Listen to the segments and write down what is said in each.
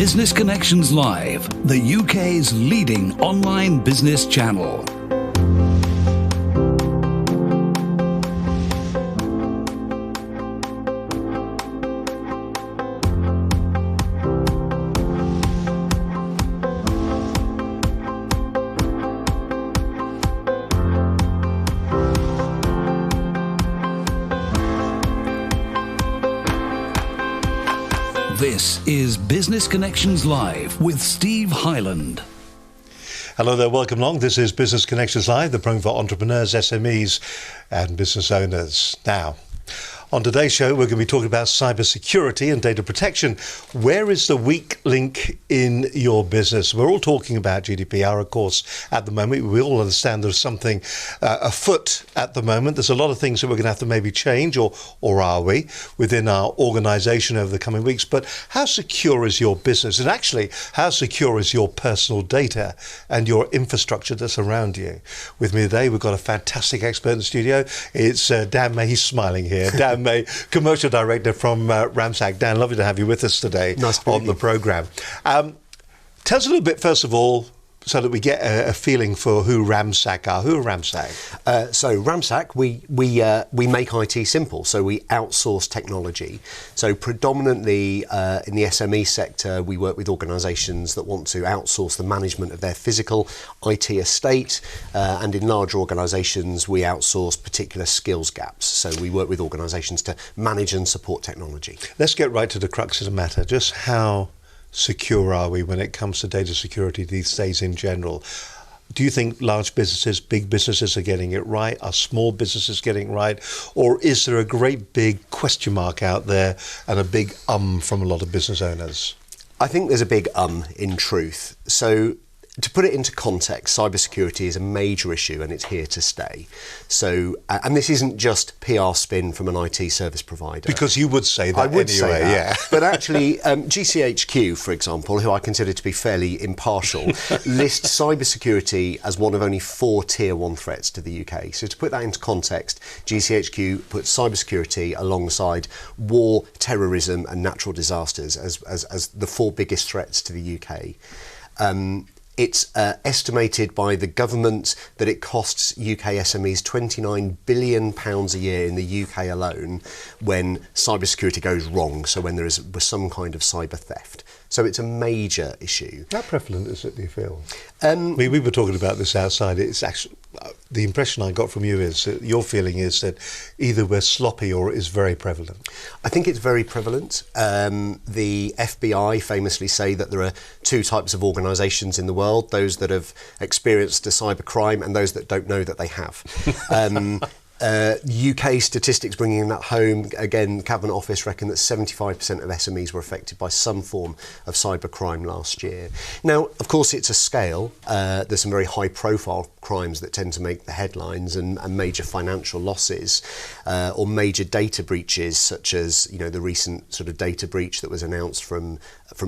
Business Connections Live, the UK's leading online business channel. This is Business Connections Live with Steve Hyland. Hello there, welcome along. This is Business Connections Live, the program for entrepreneurs, SMEs and business owners. Now, on today's show, we're going to be talking about cybersecurity and data protection. Where is the weak link in your business? We're all talking about GDPR, of course, at the moment. We all understand there's something afoot at the moment. There's a lot of things that we're going to have to maybe change, or are we, within our organisation over the coming weeks. But how secure is your business? And actually, how secure is your personal data and your infrastructure that's around you? With me today, we've got a fantastic expert in the studio. It's Dan May. He's smiling here. Dan May, Commercial Director from Ramsac. Dan, lovely to have you with us today on the programme. Tell us a little bit, first of all, so that we get a feeling for who Ramsac are. Who are Ramsac? So Ramsac, we make IT simple, so we outsource technology. So predominantly in the SME sector, we work with organisations that want to outsource the management of their physical IT estate, and in larger organisations, we outsource particular skills gaps. So we work with organisations to manage and support technology. Let's get right to the crux of the matter. Just how secure are we when it comes to data security these days in general? Do you think large businesses, big businesses are getting it right? Are small businesses getting it right? Or is there a great big question mark out there and a big from a lot of business owners? I think there's a big in truth. So to put it into context, cybersecurity is a major issue and it's here to stay. So, and this isn't just PR spin from an IT service provider. Because you would say that I would anyway, say that. Yeah. But actually, GCHQ, for example, who I consider to be fairly impartial, lists cybersecurity as one of only 4 tier 1 threats to the UK. So to put that into context, GCHQ puts cybersecurity alongside war, terrorism and natural disasters as the 4 biggest threats to the UK. It's estimated by the government that it costs UK SMEs £29 billion a year in the UK alone when cybersecurity goes wrong, so when there is some kind of cyber theft. So it's a major issue. How prevalent is it, do you feel? We were talking about this outside. It's actually, the impression I got from you is that your feeling is that either we're sloppy or it is very prevalent. I think it's very prevalent. The FBI famously say that there are 2 types of organisations in the world, those that have experienced a cyber crime and those that don't know that they have. UK statistics bringing that home, again, Cabinet Office reckon that 75% of SMEs were affected by some form of cybercrime last year. Now, of course, it's a scale. There's some very high-profile crimes that tend to make the headlines and major financial losses, or major data breaches, such as the recent sort of data breach that was announced from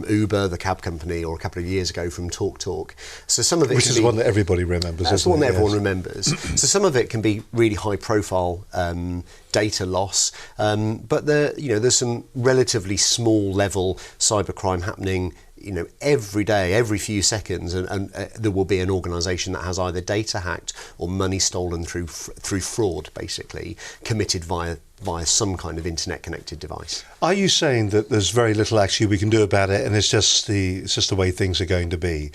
Uber, the cab company, or a couple of years ago from TalkTalk. So some of it, which is the one that everybody remembers. That's the one that everyone remembers. So some of it can be really high-profile data loss, but there's some relatively small level cybercrime happening every day, every few seconds, and there will be an organisation that has either data hacked or money stolen through fraud, basically committed via some kind of internet connected device. Are you saying that there's very little actually we can do about it, and it's just the way things are going to be?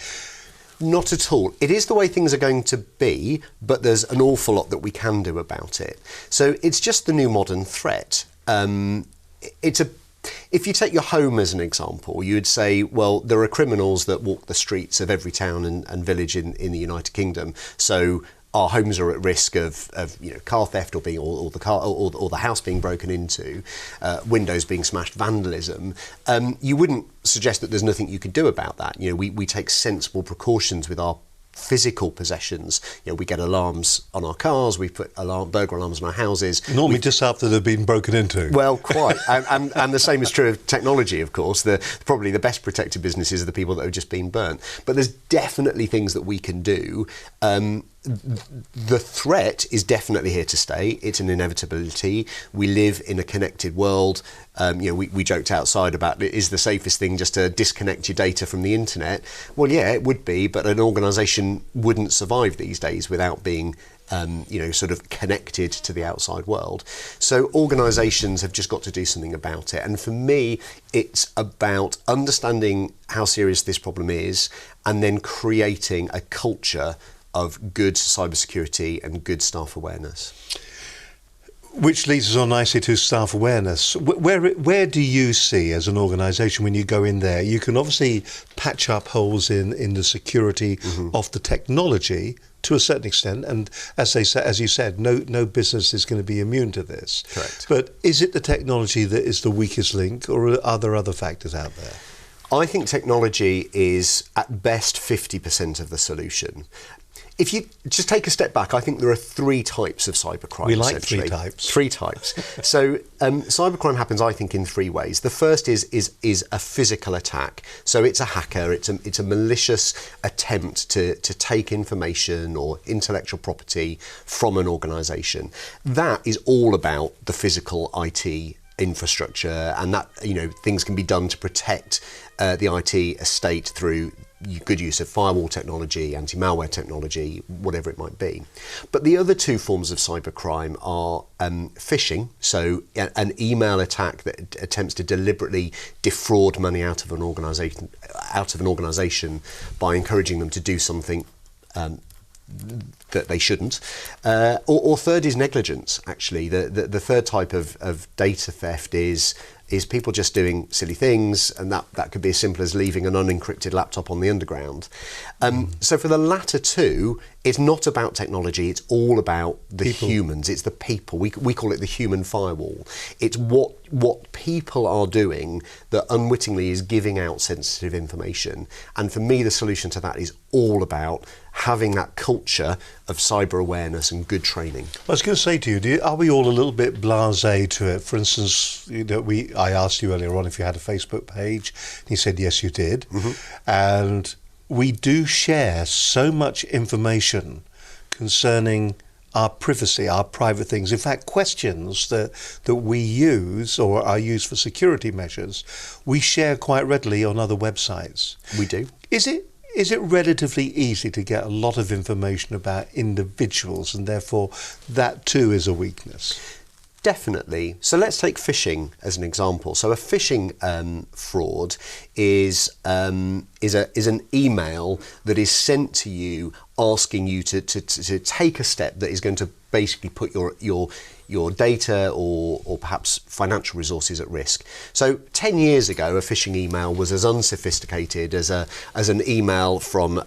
Not at all. It is the way things are going to be, but there's an awful lot that we can do about it. So it's just the new modern threat. If you take your home as an example, you would say, well, there are criminals that walk the streets of every town and village in the United Kingdom. So our homes are at risk of car theft or the house being broken into, windows being smashed, vandalism. You wouldn't suggest that there's nothing you could do about that. We take sensible precautions with our physical possessions. We get alarms on our cars, we put burglar alarms on our houses. Normally just after they've been broken into. Well, quite. and the same is true of technology, of course. Probably the best protected businesses are the people that have just been burnt. But there's definitely things that we can do. the threat is definitely here to stay. It's an inevitability. We live in a connected world. We joked outside about it is the safest thing just to disconnect your data from the internet. Well, yeah, it would be, but an organisation wouldn't survive these days without being sort of connected to the outside world. So organisations have just got to do something about it. And for me, it's about understanding how serious this problem is and then creating a culture of good cybersecurity and good staff awareness. Which leads us on nicely to staff awareness. Where do you see as an organisation when you go in there? You can obviously patch up holes in the security of the technology to a certain extent, and as you said, no business is going to be immune to this. Correct. But is it the technology that is the weakest link, or are there other factors out there? I think technology is at best 50% of the solution. If you just take a step back, I think there are three types of cybercrime. We like three types. Three types. So cybercrime happens, I think, in three ways. The first is a physical attack. So it's a hacker. It's a malicious attempt to take information or intellectual property from an organisation. That is all about the physical IT infrastructure, and that things can be done to protect the IT estate through good use of firewall technology, anti-malware technology, whatever it might be. But the other two forms of cybercrime are phishing, so an email attack that attempts to deliberately defraud money out of an organisation by encouraging them to do something that they shouldn't. Or third is negligence, actually. The third type of data theft is people just doing silly things, and that could be as simple as leaving an unencrypted laptop on the underground. So for the latter two, it's not about technology, it's all about the humans, it's the people. We call it the human firewall. It's what people are doing that unwittingly is giving out sensitive information. And for me, the solution to that is all about having that culture of cyber awareness and good training. I was going to say to you, are we all a little bit blasé to it? For instance, I asked you earlier on if you had a Facebook page, and you said yes, you did. And we do share so much information concerning our privacy, our private things. In fact, questions that we use or are used for security measures, we share quite readily on other websites. We do. Is it relatively easy to get a lot of information about individuals, and therefore that too is a weakness? Definitely. So let's take phishing as an example. So a phishing fraud is an email that is sent to you asking you to take a step that is going to basically put your data or perhaps financial resources at risk. So 10 years ago, a phishing email was as unsophisticated as an email from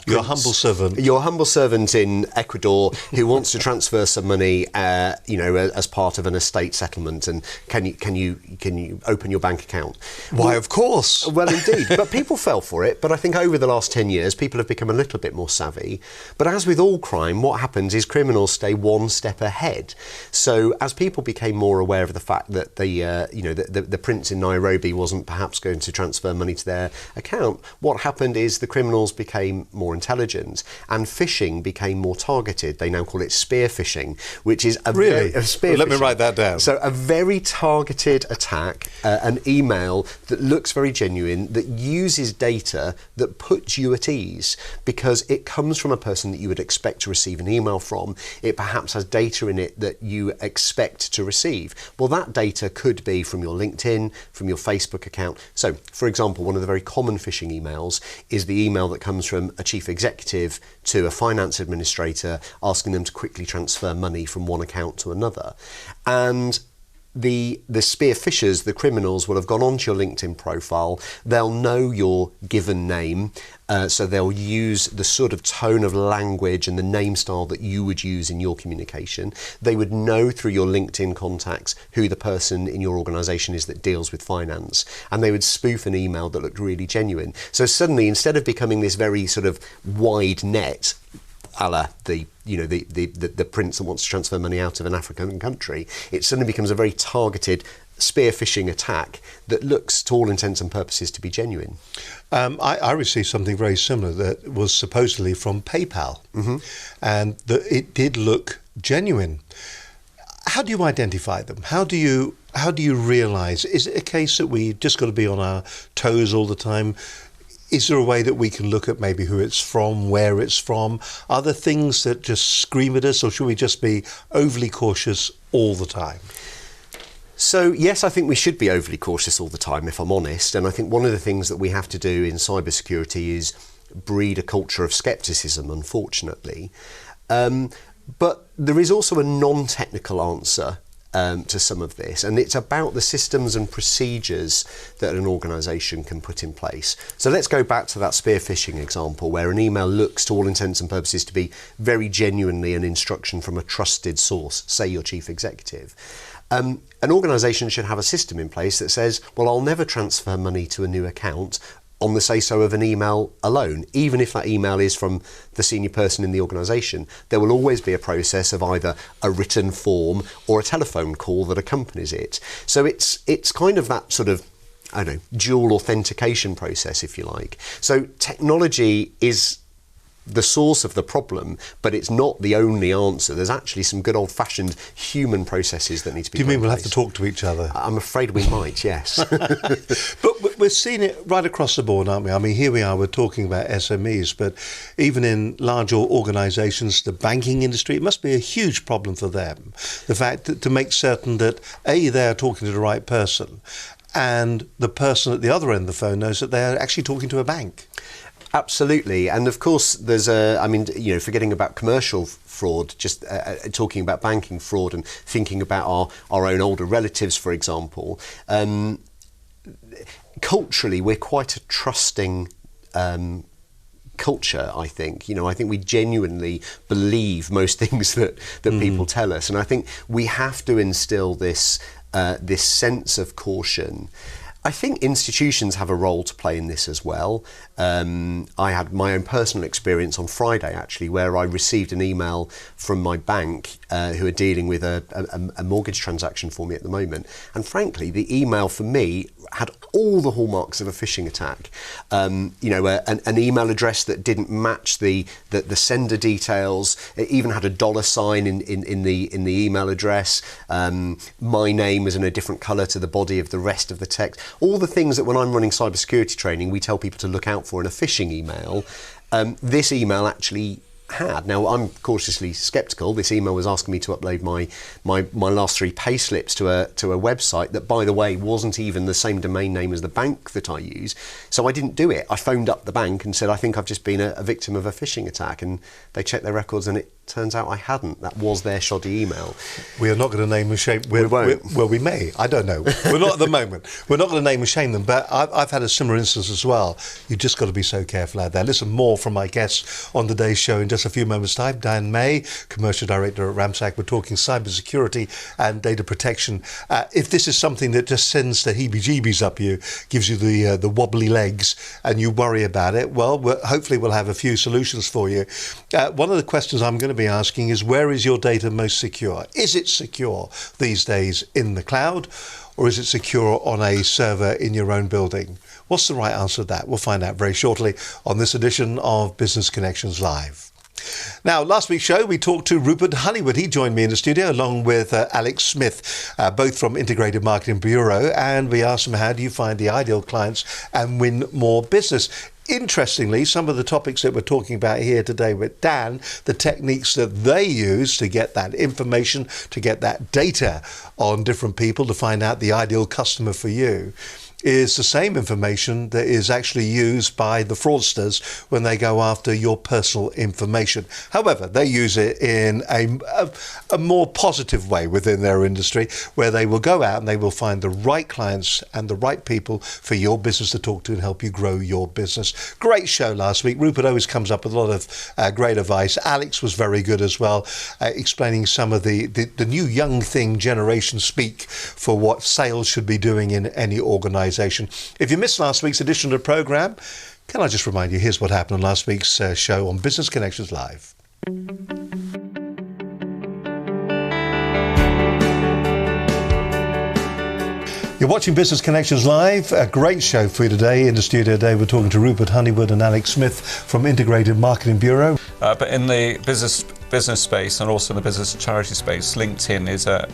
your humble servant. Your humble servant in Ecuador who wants to transfer some money, as part of an estate settlement. And can you open your bank account? Why, of course. Well, indeed. But people fell for it. But I think over the last 10 years, people have become a little bit more savvy. But as with all crime, what happens is criminals stay one step ahead. So as people became more aware of the fact that the prince in Nairobi wasn't perhaps going to transfer money to their account, what happened is the criminals became more intelligent and phishing became more targeted. They now call it spear phishing, which is Let me write that down. So a very targeted attack, an email that looks very genuine, that uses data that puts you at ease because it comes from a person that you would expect to receive an email from. It perhaps has data in it that you expect to receive. Well, that data could be from your LinkedIn, from your Facebook account. So, for example, one of the very common phishing emails is the email that comes from a chief executive to a finance administrator asking them to quickly transfer money from one account to another. And the spear phishers, the criminals, will have gone onto your LinkedIn profile. They'll know your given name, so they'll use the sort of tone of language and the name style that you would use in your communication. They would know through your LinkedIn contacts who the person in your organisation is that deals with finance, and they would spoof an email that looked really genuine. So suddenly, instead of becoming this very sort of wide net, a la the prince that wants to transfer money out of an African country, it suddenly becomes a very targeted spear phishing attack that looks, to all intents and purposes, to be genuine. I received something very similar that was supposedly from PayPal, and it did look genuine. How do you identify them? How do you realise? Is it a case that we just got to be on our toes all the time? Is there a way that we can look at maybe who it's from, where it's from? Are there things that just scream at us, or should we just be overly cautious all the time? So yes, I think we should be overly cautious all the time, if I'm honest. And I think one of the things that we have to do in cybersecurity is breed a culture of scepticism, unfortunately. But there is also a non-technical answer to some of this, and it's about the systems and procedures that an organisation can put in place. So let's go back to that spear phishing example, where an email looks, to all intents and purposes, to be very genuinely an instruction from a trusted source, say your chief executive. An organisation should have a system in place that says, well, I'll never transfer money to a new account on the say-so of an email alone. Even if that email is from the senior person in the organisation, there will always be a process of either a written form or a telephone call that accompanies it. So it's kind of that sort of, I don't know, dual authentication process, if you like. So technology is the source of the problem, but it's not the only answer. There's actually some good old-fashioned human processes that need to be. Do you mean in we'll place. have to talk to each other? I'm afraid we might, yes. But we're seeing it right across the board, aren't we? I mean, here we are, we're talking about SMEs, but even in larger organisations, the banking industry, it must be a huge problem for them. The fact that to make certain that, A, they're talking to the right person, and the person at the other end of the phone knows that they're actually talking to a bank. Absolutely. And of course, there's forgetting about commercial fraud, just talking about banking fraud and thinking about our own older relatives, for example. Culturally, we're quite a trusting culture, I think. I think we genuinely believe most things that people tell us. And I think we have to instill this sense of caution. I think institutions have a role to play in this as well. I had my own personal experience on Friday, actually, where I received an email from my bank who are dealing with a mortgage transaction for me at the moment. And frankly, the email for me had all the hallmarks of a phishing attack. An email address that didn't match the sender details. It even had a $sign in the email address. My name was in a different colour to the body of the rest of the text. All the things that when I'm running cybersecurity training, we tell people to look out for in a phishing email. This email actually had. Now, I'm cautiously sceptical. This email was asking me to upload my last 3 pay slips to a website that, by the way, wasn't even the same domain name as the bank that I use. So I didn't do it. I phoned up the bank and said, I think I've just been a victim of a phishing attack. And they checked their records and it turns out I hadn't. That was their shoddy email. We are not going to name and shame. We won't. Well, we may. I don't know. We're not at the moment. We're not going to name and shame them. But I've had a similar instance as well. You've just got to be so careful out there. Listen more from my guests on today's show in just a few moments' time. Dan May, Commercial Director at Ramsac. We're talking cybersecurity and data protection. If this is something that just sends the heebie-jeebies up you, gives you the wobbly legs, and you worry about it, well, hopefully we'll have a few solutions for you. One of the questions I'm going to be asking is, where is your data most secure? Is it secure these days in the cloud, or is it secure on a server in your own building? What's the right answer to that? We'll find out very shortly on this edition of Business Connections Live. Now, last week's show, we talked to Rupert Honeywood. He joined me in the studio along with Alex Smith, both from Integrated Marketing Bureau, and we asked them, how do you find the ideal clients and win more business? Interestingly, some of the topics that we're talking about here today with Dan, the techniques that they use to get that information, to get that data on different people, to find out the ideal customer for you, is the same information that is actually used by the fraudsters when they go after your personal information. However, they use it in a more positive way within their industry, where they will go out and they will find the right clients and the right people for your business to talk to and help you grow your business. Great show last week. Rupert always comes up with a lot of great advice. Alex was very good as well, explaining some of the new young thing generation speak for what sales should be doing in any organisation. If you missed last week's edition of the programme, can I just remind you, here's what happened on last week's show on Business Connections Live. You're watching Business Connections Live, a great show for you today. In the studio today, we're talking to Rupert Honeywood and Alex Smith from Integrated Marketing Bureau. But in the business space and also in the business charity space, LinkedIn is a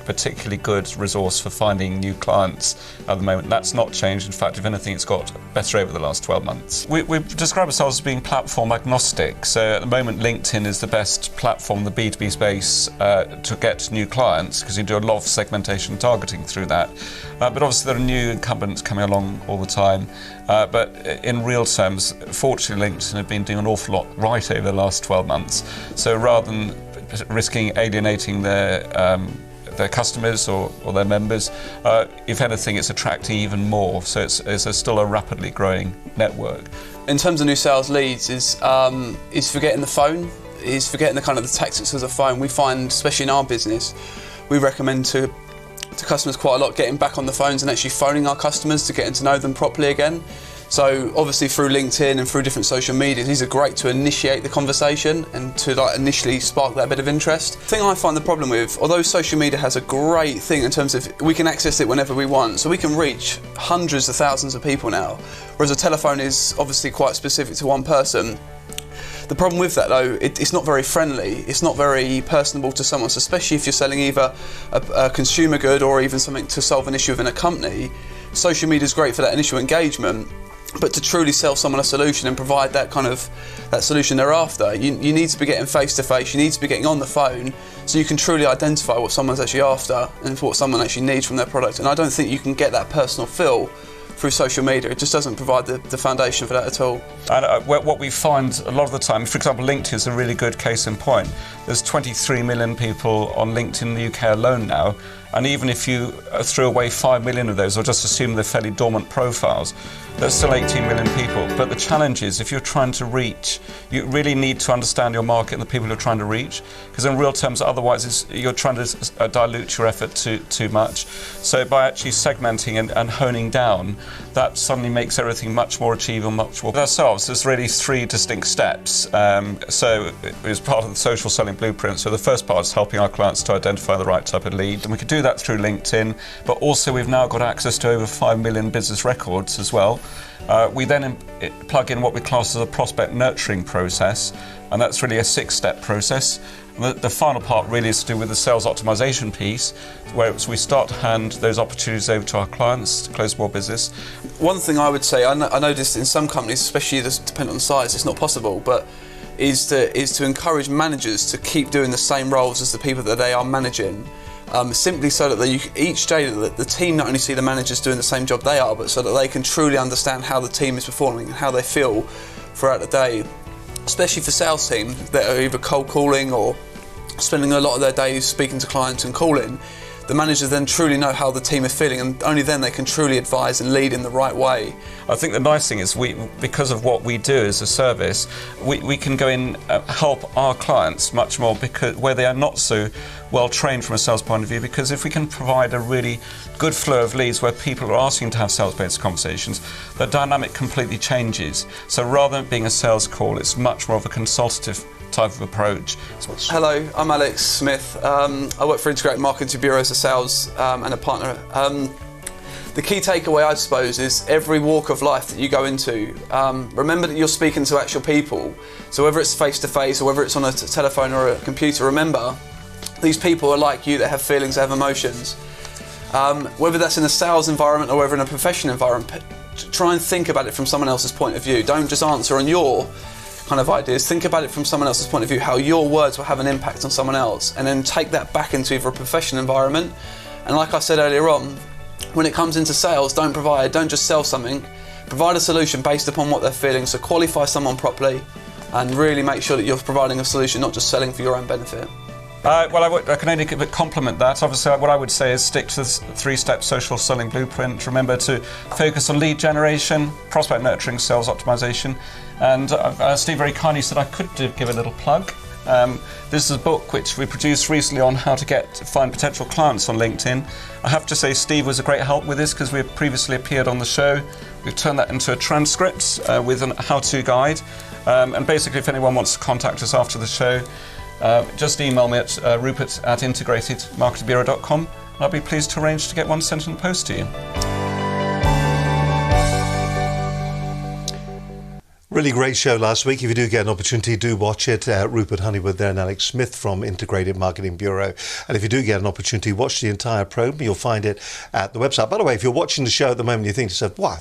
particularly good resource for finding new clients at the moment. That's not changed. In fact, if anything, it's got better over the last 12 months. We describe ourselves as being platform agnostic. So at the moment, LinkedIn is the best platform in the B2B space to get new clients, because you do a lot of segmentation targeting through that. But obviously, there are new incumbents coming along all the time. But in real terms, fortunately, LinkedIn have been doing an awful lot right over the last 12 months. So rather than risking alienating their customers or their members, if anything, it's attracting even more. So it's still a rapidly growing network. In terms of new sales leads, is forgetting the phone, is forgetting the kind of the tactics of the phone. We find, especially in our business, we recommend to customers quite a lot getting back on the phones and actually phoning our customers to getting to know them properly again. So obviously through LinkedIn and through different social media, these are great to initiate the conversation and to initially spark that bit of interest. The thing I find the problem with, although social media has a great thing in terms of we can access it whenever we want, so we can reach hundreds of thousands of people now, whereas a telephone is obviously quite specific to one person. The problem with that though, it's not very friendly, it's not very personable to someone, so especially if you're selling either a consumer good or even something to solve an issue within a company. Social media is great for that initial engagement, but to truly sell someone a solution and provide that solution thereafter, you need to be getting face to face, you need to be getting on the phone, so you can truly identify what someone's actually after and what someone actually needs from their product. And I don't think you can get that personal feel through social media. It just doesn't provide the foundation for that at all. And what we find a lot of the time, for example, LinkedIn is a really good case in point. There's 23 million people on LinkedIn in the UK alone now, and even if you threw away 5 million of those, or just assume they're fairly dormant profiles, there's still 18 million people. But the challenge is, if you're trying to reach, you really need to understand your market and the people you're trying to reach, because in real terms, otherwise you're trying to dilute your effort too much. So by actually segmenting and honing down, that suddenly makes everything much more achievable, much more. With ourselves, there's really 3 distinct steps. So it was part of the social selling blueprint. So the first part is helping our clients to identify the right type of lead, and we could do that through LinkedIn, but also we've now got access to over 5 million business records as well. We then plug in what we class as a prospect nurturing process, and that's really a 6-step process. The final part really is to do with the sales optimization piece, where we start to hand those opportunities over to our clients to close more business. One thing I would say, I noticed in some companies, especially depending on the size, it's not possible, but is to encourage managers to keep doing the same roles as the people that they are managing. Simply so that each day the team not only see the managers doing the same job they are, but so that they can truly understand how the team is performing and how they feel throughout the day. Especially for sales teams that are either cold calling or spending a lot of their days speaking to clients and calling, the managers then truly know how the team are feeling, and only then they can truly advise and lead in the right way. I think the nice thing is because of what we do as a service, we can go in help our clients much more, because where they are not so well trained from a sales point of view, because if we can provide a really good flow of leads where people are asking to have sales-based conversations, the dynamic completely changes. So rather than being a sales call, it's much more of a consultative type of approach. Hello, I'm Alex Smith. I work for Integrated Marketing Bureau as a sales and a partner. The key takeaway, I suppose, is every walk of life that you go into, remember that you're speaking to actual people. So whether it's face-to-face or whether it's on a telephone or a computer, remember, these people are like you, they have feelings, they have emotions. Whether that's in a sales environment or whether in a professional environment, try and think about it from someone else's point of view. Don't just answer on your kind of ideas. Think about it from someone else's point of view, how your words will have an impact on someone else, and then take that back into either a professional environment. And like I said earlier on, when it comes into sales, don't just sell something, provide a solution based upon what they're feeling. So qualify someone properly and really make sure that you're providing a solution, not just selling for your own benefit. Well, I can only compliment that. Obviously, what I would say is stick to the 3-step social selling blueprint. Remember to focus on lead generation, prospect nurturing, sales optimization. And Steve very kindly said I could give a little plug. This is a book which we produced recently on how to find potential clients on LinkedIn. I have to say Steve was a great help with this, because we had previously appeared on the show. We've turned that into a transcript with a how-to guide. And basically, if anyone wants to contact us after the show, just email me at rupert@integratedmarketingbureau.com, I'll be pleased to arrange to get one sent in the post to you. Really great show last week. If you do get an opportunity, do watch it. Rupert Honeywood there and Alex Smith from Integrated Marketing Bureau. And if you do get an opportunity, watch the entire program. You'll find it at the website. By the way, if you're watching the show at the moment, you think to yourself, wow,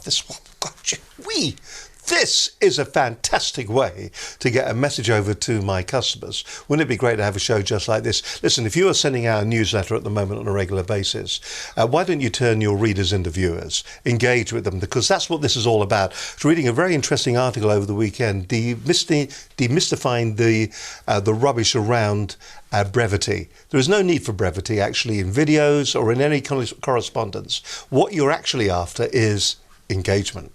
this is a fantastic way to get a message over to my customers. Wouldn't it be great to have a show just like this? Listen, if you are sending out a newsletter at the moment on a regular basis, why don't you turn your readers into viewers? Engage with them, because that's what this is all about. I was reading a very interesting article over the weekend, demystifying the rubbish around brevity. There is no need for brevity actually in videos or in any correspondence. What you're actually after is engagement.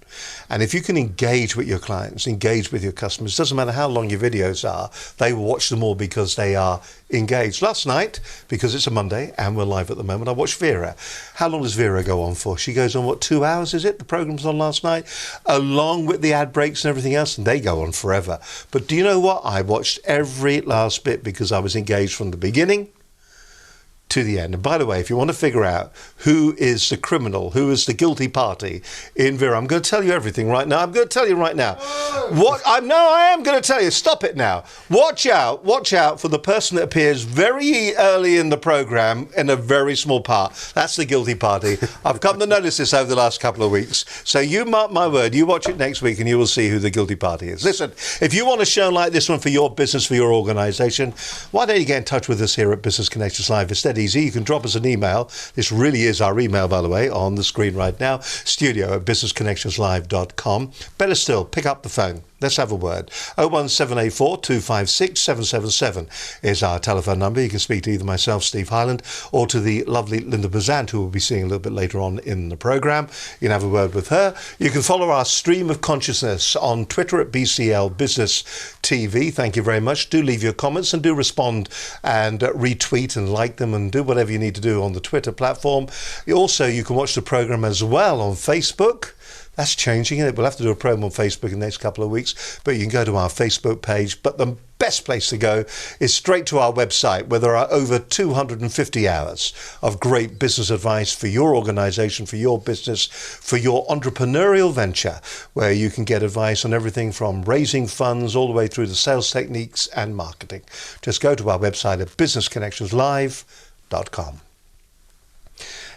And if you can engage with your clients, engage with your customers, doesn't matter how long your videos are, they will watch them all because they are engaged. Last night, because it's a Monday and we're live at the moment, I watched Vera. How long does Vera go on for? She goes on, 2 hours is it? The program's on last night, along with the ad breaks and everything else, and they go on forever. But do you know what? I watched every last bit because I was engaged from the beginning to the end. And by the way, if you want to figure out who is the criminal, who is the guilty party in Vera, I'm going to tell you everything right now. I'm going to tell you right now. I am going to tell you. Stop it now. Watch out for the person that appears very early in the program in a very small part. That's the guilty party. I've come to notice this over the last couple of weeks. So you mark my word, you watch it next week and you will see who the guilty party is. Listen, if you want a show like this one for your business, for your organisation, why don't you get in touch with us here at Business Connections Live? It's dead easy. You can drop us an email. This really is our email, by the way, on the screen right now. studio@businessconnectionslive.com. Better still, pick up the phone. Let's have a word. 01784 256 777 is our telephone number. You can speak to either myself, Steve Hyland, or to the lovely Linda Bazant, who we'll be seeing a little bit later on in the programme. You can have a word with her. You can follow our stream of consciousness on Twitter at BCL Business TV. Thank you very much. Do leave your comments and do respond and retweet and like them and do whatever you need to do on the Twitter platform. Also, you can watch the programme as well on Facebook. That's changing, isn't it? We'll have to do a promo on Facebook in the next couple of weeks, but you can go to our Facebook page. But the best place to go is straight to our website, where there are over 250 hours of great business advice for your organisation, for your business, for your entrepreneurial venture, where you can get advice on everything from raising funds all the way through to sales techniques and marketing. Just go to our website at businessconnectionslive.com.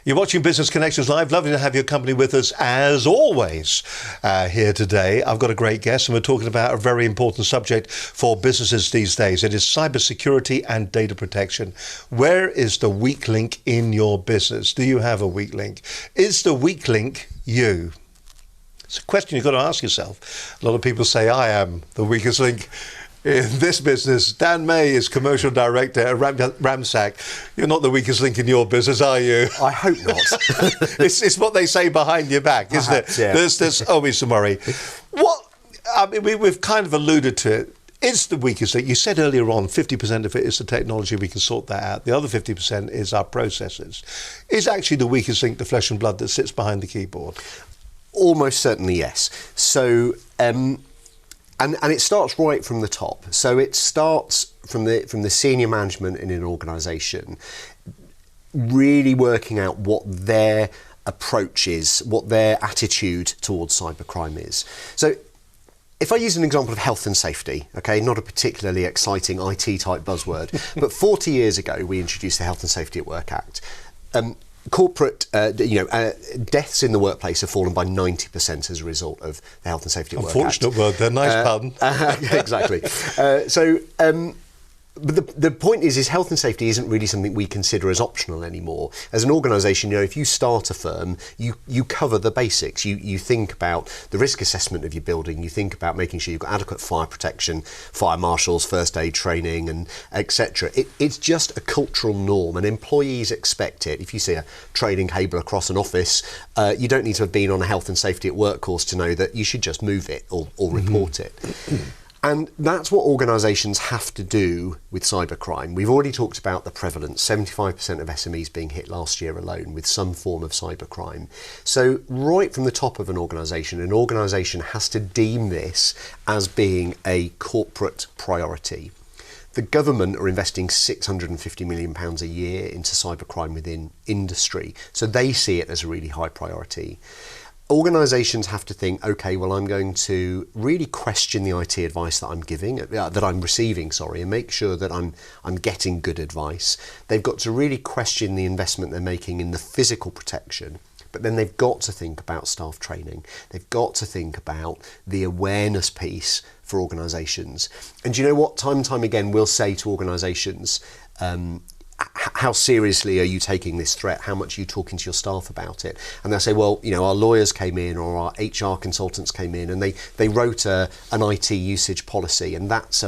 You're watching Business Connections Live. Lovely to have your company with us as always here today. I've got a great guest and we're talking about a very important subject for businesses these days. It is cybersecurity and data protection. Where is the weak link in your business? Do you have a weak link? Is the weak link you? It's a question you've got to ask yourself. A lot of people say, I am the weakest link in this business. Dan May is commercial director at Ramsac. You're not the weakest link in your business, are you? I hope not. It's what they say behind your back, isn't it? Yeah. There's always some worry. We've kind of alluded to it. It's the weakest link. You said earlier on, 50% of it is the technology. We can sort that out. The other 50% is our processes. Is actually the weakest link the flesh and blood that sits behind the keyboard? Almost certainly, yes. So, and it starts right from the top. So it starts from the senior management in an organisation, really working out what their approach is, what their attitude towards cybercrime is. So if I use an example of health and safety, okay, not a particularly exciting IT type buzzword, but 40 years ago we introduced the Health and Safety at Work Act. Corporate, deaths in the workplace have fallen by 90% as a result of the Health and Safety at Work Act. Unfortunate word there, nice pardon. Exactly. But the point is health and safety isn't really something we consider as optional anymore. As an organisation, if you start a firm, you cover the basics. You think about the risk assessment of your building. You think about making sure you've got adequate fire protection, fire marshals, first aid training, and etc. It's just a cultural norm, and employees expect it. If you see a training cable across an office, you don't need to have been on a health and safety at work course to know that you should just move it or report it. And that's what organisations have to do with cybercrime. We've already talked about the prevalence, 75% of SMEs being hit last year alone with some form of cybercrime. So right from the top of an organisation has to deem this as being a corporate priority. The government are investing £650 million a year into cybercrime within industry, so they see it as a really high priority. Organisations have to think, okay, well, I'm going to really question the IT advice that I'm receiving, and make sure that I'm getting good advice. They've got to really question the investment they're making in the physical protection. But then they've got to think about staff training. They've got to think about the awareness piece for organisations. And do you know what? Time and time again, we'll say to organisations, how seriously are you taking this threat? How much are you talking to your staff about it? And they'll say, well, our lawyers came in, or our HR consultants came in, and they wrote an IT usage policy, and that's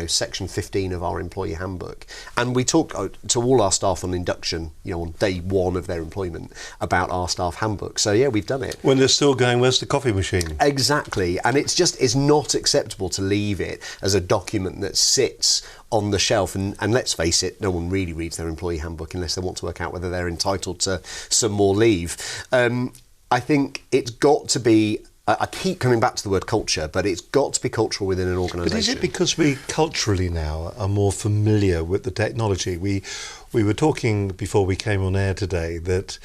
section 15 of our employee handbook. And we talk to all our staff on induction, on day one of their employment, about our staff handbook. So yeah, we've done it. When they're still going, where's the coffee machine? Exactly. And it's not acceptable to leave it as a document that sits on the shelf, and let's face it, no one really reads their employee handbook unless they want to work out whether they're entitled to some more leave. I think it's got to be, I keep coming back to the word culture, but it's got to be cultural within an organisation. But is it because we culturally now are more familiar with the technology? We were talking before we came on air today that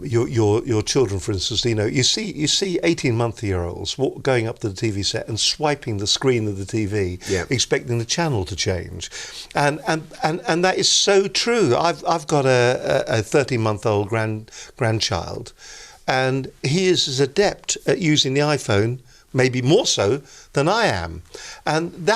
your children, for instance, you see 18-month-year-olds going up to the TV set and swiping the screen of the TV, expecting the channel to change, and that is so true. I've got a 13-month-old grandchild, and he is as adept at using the iPhone, maybe more so than I am, and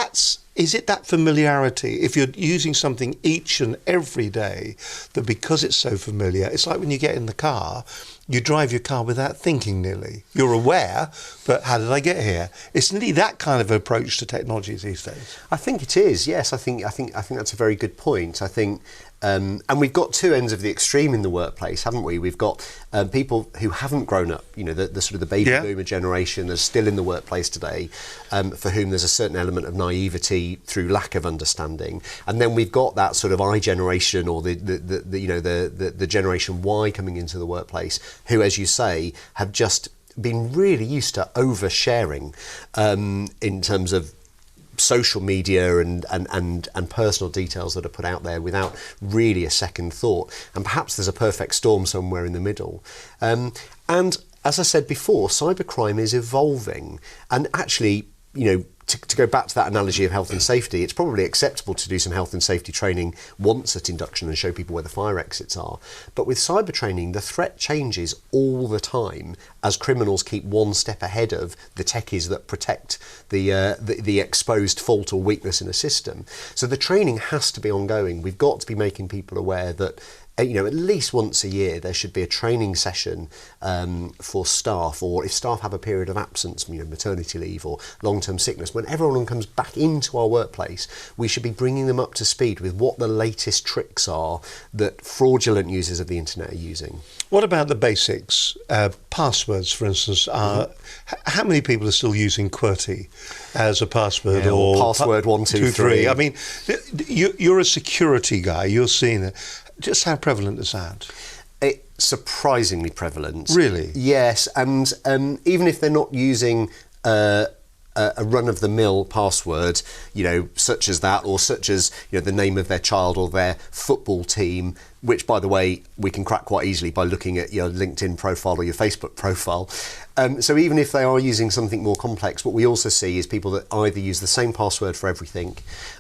is it that familiarity? If you're using something each and every day, that because it's so familiar, it's like when you get in the car, you drive your car without thinking nearly. You're aware, but how did I get here? It's nearly that kind of approach to technology these days. I think it is, yes. I think that's a very good point. I think, and we've got two ends of the extreme in the workplace, haven't we? We've got people who haven't grown up, the sort of the baby boomer generation that's still in the workplace today, for whom there's a certain element of naivety through lack of understanding. And then we've got that sort of I generation, or the generation Y coming into the workplace, who, as you say, have just been really used to oversharing in terms of social media and personal details that are put out there without really a second thought. And perhaps there's a perfect storm somewhere in the middle. And as I said before, cybercrime is evolving. And actually, to go back to that analogy of health and safety, it's probably acceptable to do some health and safety training once at induction and show people where the fire exits are. But with cyber training, the threat changes all the time as criminals keep one step ahead of the techies that protect the exposed fault or weakness in a system. So the training has to be ongoing. We've got to be making people aware that at least once a year there should be a training session for staff, or if staff have a period of absence, maternity leave or long-term sickness, when everyone comes back into our workplace, we should be bringing them up to speed with what the latest tricks are that fraudulent users of the internet are using. What about the basics? Passwords, for instance, how many people are still using QWERTY as a password, or password 123? I mean, you're a security guy, you're seeing it. Just how prevalent is that? It's surprisingly prevalent. Really? Yes, and even if they're not using a run-of-the-mill password, such as that, or such as the name of their child or their football team, which, by the way, we can crack quite easily by looking at your LinkedIn profile or your Facebook profile. So even if they are using something more complex, what we also see is people that either use the same password for everything,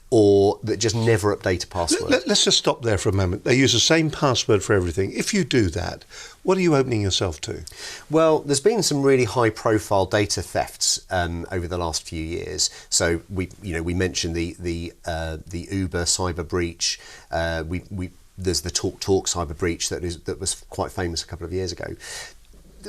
or that just never update a password. Let's just stop there for a moment. They use the same password for everything. If you do that, what are you opening yourself to? Well, there's been some really high-profile data thefts over the last few years. So we mentioned the Uber cyber breach. There's the TalkTalk cyber breach that was quite famous a couple of years ago.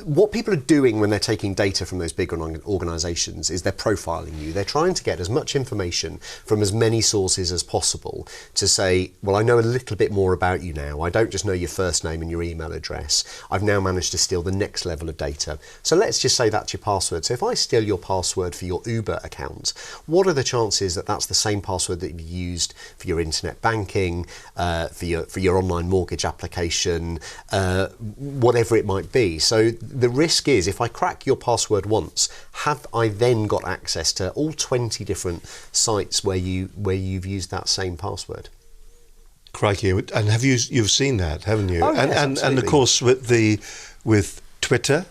What people are doing when they're taking data from those big organisations is they're profiling you. They're trying to get as much information from as many sources as possible to say, well, I know a little bit more about you now. I don't just know your first name and your email address. I've now managed to steal the next level of data. So let's just say that's your password. So if I steal your password for your Uber account, what are the chances that that's the same password that you used for your internet banking, for your online mortgage application, whatever it might be? So the risk is, if I crack your password once, have I then got access to all 20 different sites where you've used that same password? Crikey! And you've seen that, haven't you? Oh, yes, and of absolutely. course with Twitter,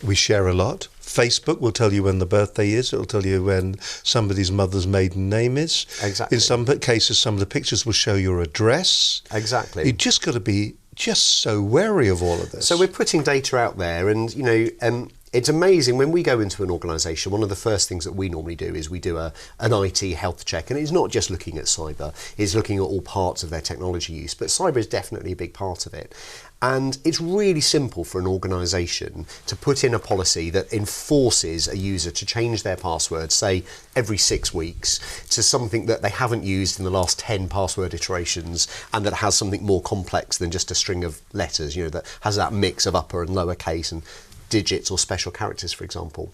we share a lot. Facebook will tell you when the birthday is. It'll tell you when somebody's mother's maiden name is. Exactly. In some cases, some of the pictures will show your address. Exactly. You've just got to be just so wary of all of this. So we're putting data out there, and it's amazing when we go into an organisation. One of the first things that we normally do is we do an IT health check, and it's not just looking at cyber; it's looking at all parts of their technology use. But cyber is definitely a big part of it. And it's really simple for an organisation to put in a policy that enforces a user to change their password, say, every 6 weeks, to something that they haven't used in the last 10 password iterations, and that has something more complex than just a string of letters, that has that mix of upper and lower case and digits or special characters, for example.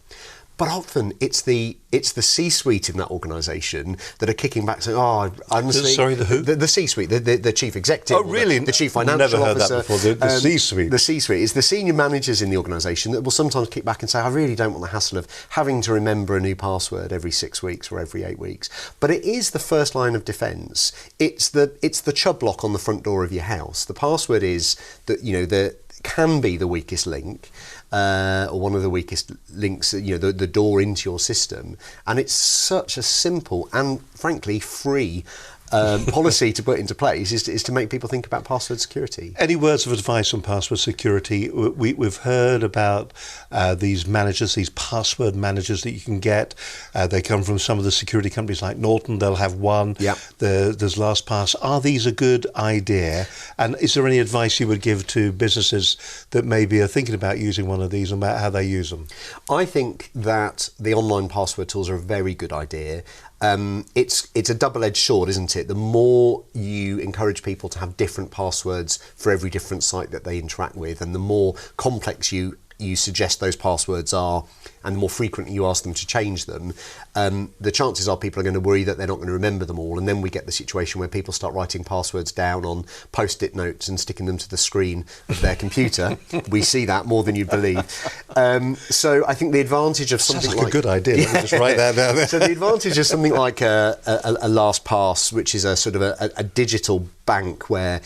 But often it's the C-suite in that organisation that are kicking back saying, "Oh, honestly, sorry, the who? The C-suite, the chief executive, Oh, really? the chief financial Never heard officer." that before. The C-suite. The C-suite is the senior managers in the organisation that will sometimes kick back and say, "I really don't want the hassle of having to remember a new password every 6 weeks or every 8 weeks." But it is the first line of defence. It's the chub lock on the front door of your house. The password is that can be the weakest link. Or one of the weakest links, the door into your system. And it's such a simple and, frankly, free policy to put into place is to make people think about password security. Any words of advice on password security? We've heard about these managers, these password managers that you can get. They come from some of the security companies like Norton. They'll have one. Yeah. There's LastPass. Are these a good idea? And is there any advice you would give to businesses that maybe are thinking about using one of these and about how they use them? I think that the online password tools are a very good idea. It's a double-edged sword, isn't it? The more you encourage people to have different passwords for every different site that they interact with, and the more complex you suggest those passwords are, and the more frequently you ask them to change them, the chances are people are going to worry that they're not going to remember them all, and then we get the situation where people start writing passwords down on post-it notes and sticking them to the screen of their computer. We see that more than you'd believe. So I think the advantage of something Sounds like a good idea. Let me just write that down there. So the advantage of something like a LastPass, which is a sort of a digital bank where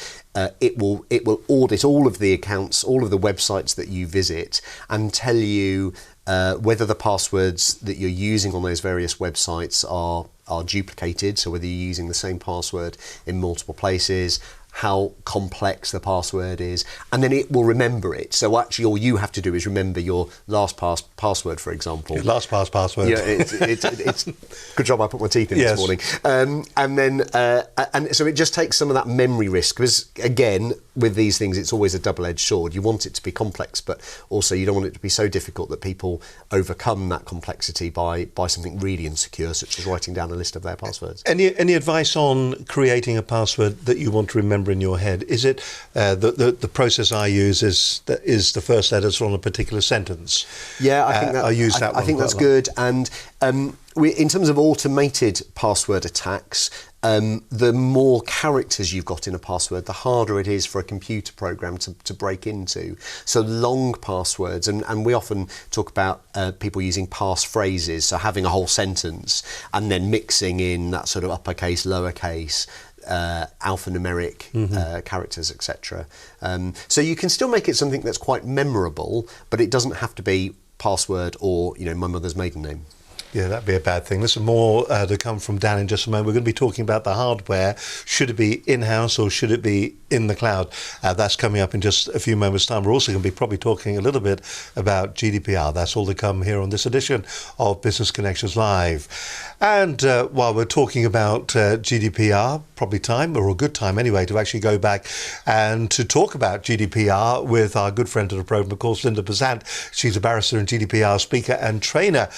it will audit all of the accounts, all of the websites that you visit, and tell you whether the passwords that you're using on those various websites are duplicated, so whether you're using the same password in multiple places, how complex the password is, and then it will remember it. So actually all you have to do is remember your LastPass password, for example. Your LastPass password. Yeah, it's good job I put my teeth in Yes. this morning. And then and so it just takes some of that memory risk, because again, with these things, it's always a double-edged sword. You want it to be complex, but also you don't want it to be so difficult that people overcome that complexity by something really insecure, such as writing down a list of their passwords. Any advice on creating a password that you want to remember in your head? Is it the process I use is the first letters from a particular sentence? Yeah, I think that I use that. I think that's good. And in terms of automated password attacks, the more characters you've got in a password, the harder it is for a computer program to break into. So long passwords, and we often talk about people using passphrases, so having a whole sentence and then mixing in that sort of uppercase, lowercase, alphanumeric characters, etc. So you can still make it something that's quite memorable, but it doesn't have to be password or my mother's maiden name. Yeah, that'd be a bad thing. Listen, more to come from Dan in just a moment. We're going to be talking about the hardware. Should it be in-house or should it be in the cloud? That's coming up in just a few moments' time. We're also going to be probably talking a little bit about GDPR. That's all to come here on this edition of Business Connections Live. And while we're talking about GDPR, probably time, or a good time anyway, to actually go back and to talk about GDPR with our good friend of the programme, of course, Linda Bazant. She's a barrister and GDPR speaker and trainer.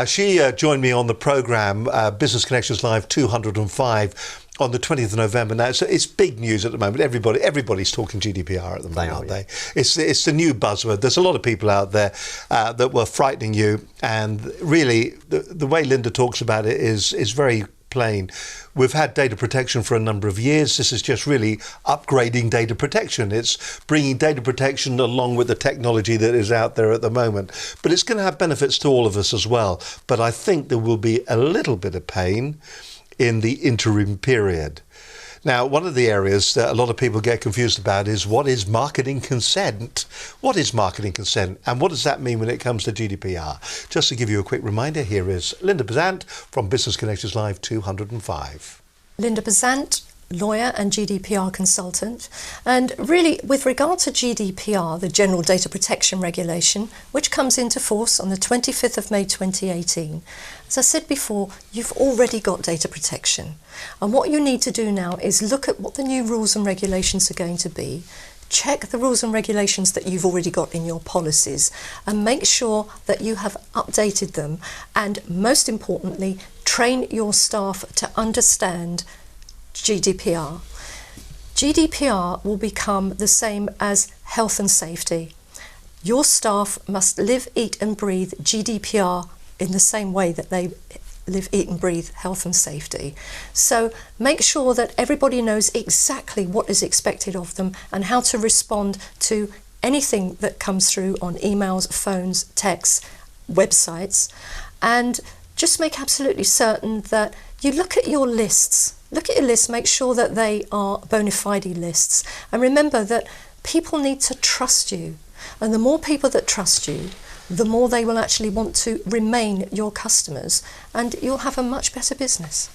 She joined me on the programme, Business Connections Live 205, on the 20th of November. Now, so it's big news at the moment. Everybody's talking GDPR at the moment, aren't they? It's the new buzzword. There's a lot of people out there that were frightening you, and really the way Linda talks about it is very plain. We've had data protection for a number of years. This is just really upgrading data protection. It's bringing data protection along with the technology that is out there at the moment. But it's going to have benefits to all of us as well. But I think there will be a little bit of pain in the interim period. Now, one of the areas that a lot of people get confused about is what is marketing consent? What is marketing consent and what does that mean when it comes to GDPR? Just to give you a quick reminder, here is Linda Bazant from Business Connections Live 205. Linda Bazant, lawyer and GDPR consultant. And really, with regard to GDPR, the General Data Protection Regulation, which comes into force on the 25th of May 2018, as I said before, you've already got data protection. And what you need to do now is look at what the new rules and regulations are going to be, check the rules and regulations that you've already got in your policies, and make sure that you have updated them. And most importantly, train your staff to understand GDPR. GDPR will become the same as health and safety. Your staff must live, eat and breathe GDPR in the same way that they live, eat and breathe health and safety. So make sure that everybody knows exactly what is expected of them and how to respond to anything that comes through on emails, phones, texts, websites, and just make absolutely certain that you look at your lists. Look at your lists, make sure that they are bona fide lists. And remember that people need to trust you. And the more people that trust you, the more they will actually want to remain your customers, and you'll have a much better business.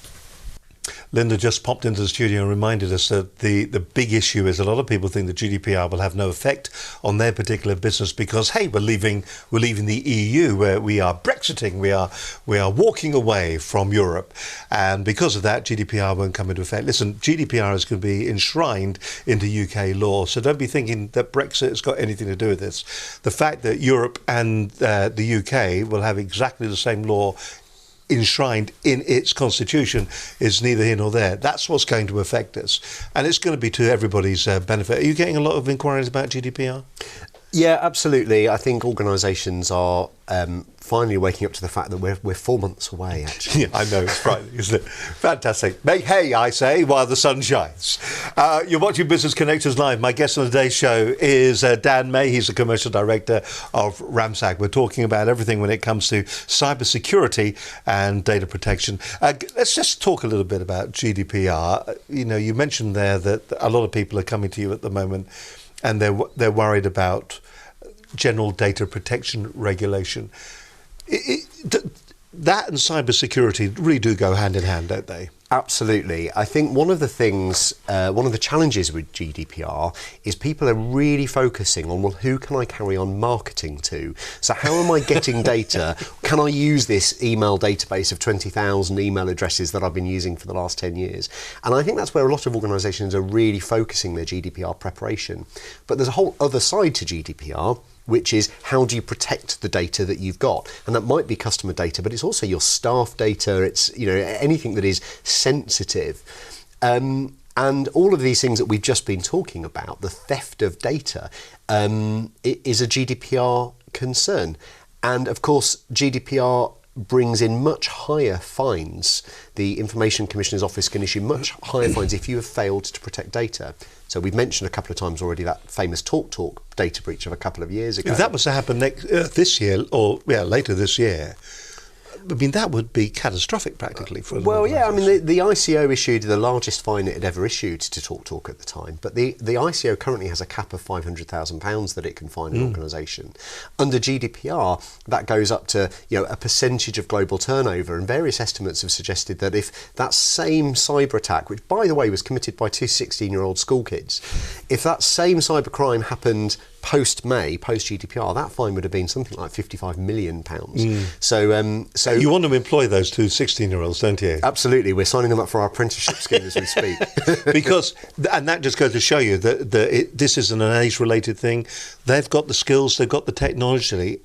Linda just popped into the studio and reminded us that the big issue is a lot of people think that GDPR will have no effect on their particular business because, hey, we're leaving the EU, where we are Brexiting, we are walking away from Europe, and because of that, GDPR won't come into effect. Listen, GDPR is going to be enshrined into UK law, so don't be thinking that Brexit has got anything to do with this. The fact that Europe and the UK will have exactly the same law enshrined in its constitution is neither here nor there. That's what's going to affect us, and it's going to be to everybody's benefit. Are you getting a lot of inquiries about GDPR? Yeah, absolutely. I think organisations are finally waking up to the fact that we're 4 months away, actually. Yeah, I know, it's frightening, isn't it? Fantastic. Make hay, I say, while the sun shines. You're watching Business Connections Live. My guest on today's show is Dan May. He's the Commercial Director of Ramsac. We're talking about everything when it comes to cyber security and data protection. Let's just talk a little bit about GDPR. You know, you mentioned there that a lot of people are coming to you at the moment and they're worried about general data protection regulation. That and cybersecurity really do go hand in hand, don't they? Absolutely. I think one of the things, one of the challenges with GDPR is people are really focusing on, well, who can I carry on marketing to? So how am I getting data? Can I use this email database of 20,000 email addresses that I've been using for the last 10 years? And I think that's where a lot of organisations are really focusing their GDPR preparation. But there's a whole other side to GDPR, which is how do you protect the data that you've got? And that might be customer data, but it's also your staff data, it's anything that is sensitive. And all of these things that we've just been talking about, the theft of data, is a GDPR concern. And of course, GDPR brings in much higher fines. The Information Commissioner's Office can issue much higher fines if you have failed to protect data. So we've mentioned a couple of times already that famous TalkTalk data breach of a couple of years ago. If that was to happen this year, or later this year, I mean, that would be catastrophic practically for an Well, yeah, I mean, organisation. the ICO issued the largest fine it had ever issued to TalkTalk at the time, but the ICO currently has a cap of £500,000 that it can fine an organisation. Under GDPR, that goes up to a percentage of global turnover, and various estimates have suggested that if that same cyber attack, which by the way was committed by two 16-year-old school kids, if that same cybercrime happened post-May, post-GDPR, that fine would have been something like £55 million. So You want to employ those two 16-year-olds, don't you? Absolutely. We're signing them up for our apprenticeship scheme as we speak. And that just goes to show you that this isn't an age-related thing. They've got the skills, they've got the technology,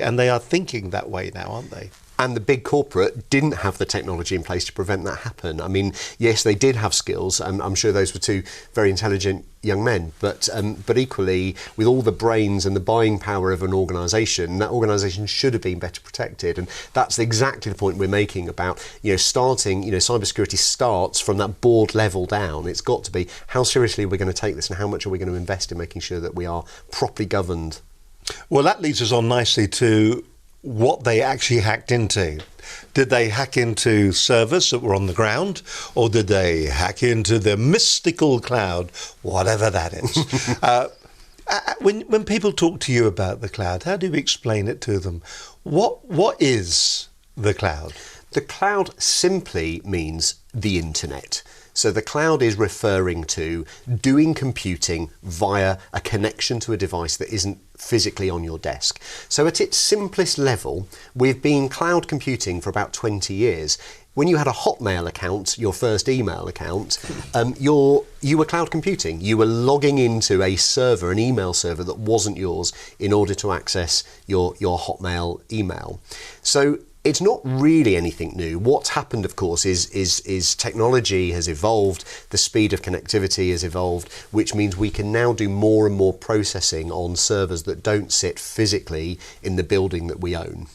and they are thinking that way now, aren't they? And the big corporate didn't have the technology in place to prevent that happen. I mean, yes, they did have skills, and I'm sure those were two very intelligent young men. But equally, with all the brains and the buying power of an organisation, that organisation should have been better protected. And that's exactly the point we're making about, starting. Cybersecurity starts from that board level down. It's got to be, how seriously are we going to take this, and how much are we going to invest in making sure that we are properly governed? Well, that leads us on nicely to what they actually hacked into. Did they hack into servers that were on the ground, or did they hack into the mystical cloud, whatever that is? When people talk to you about the cloud, how do you explain it to them? What is the cloud? The cloud simply means the internet. So the cloud is referring to doing computing via a connection to a device that isn't physically on your desk. So at its simplest level, we've been cloud computing for about 20 years. When you had a Hotmail account, your first email account, you were cloud computing. You were logging into a server, an email server that wasn't yours, in order to access your Hotmail email. So it's not really anything new. What's happened, of course, is technology has evolved, the speed of connectivity has evolved, which means we can now do more and more processing on servers that don't sit physically in the building that we own.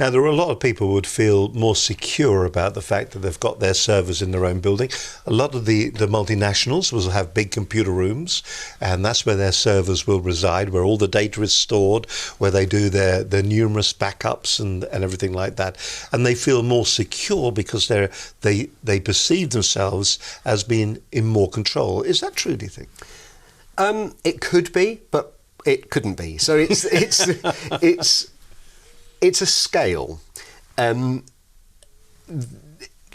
Now, there are a lot of people who would feel more secure about the fact that they've got their servers in their own building. A lot of the multinationals will have big computer rooms, and that's where their servers will reside, where all the data is stored, where they do their numerous backups and everything like that. And they feel more secure because they perceive themselves as being in more control. Is that true, do you think? It could be, but it couldn't be. So it's a scale.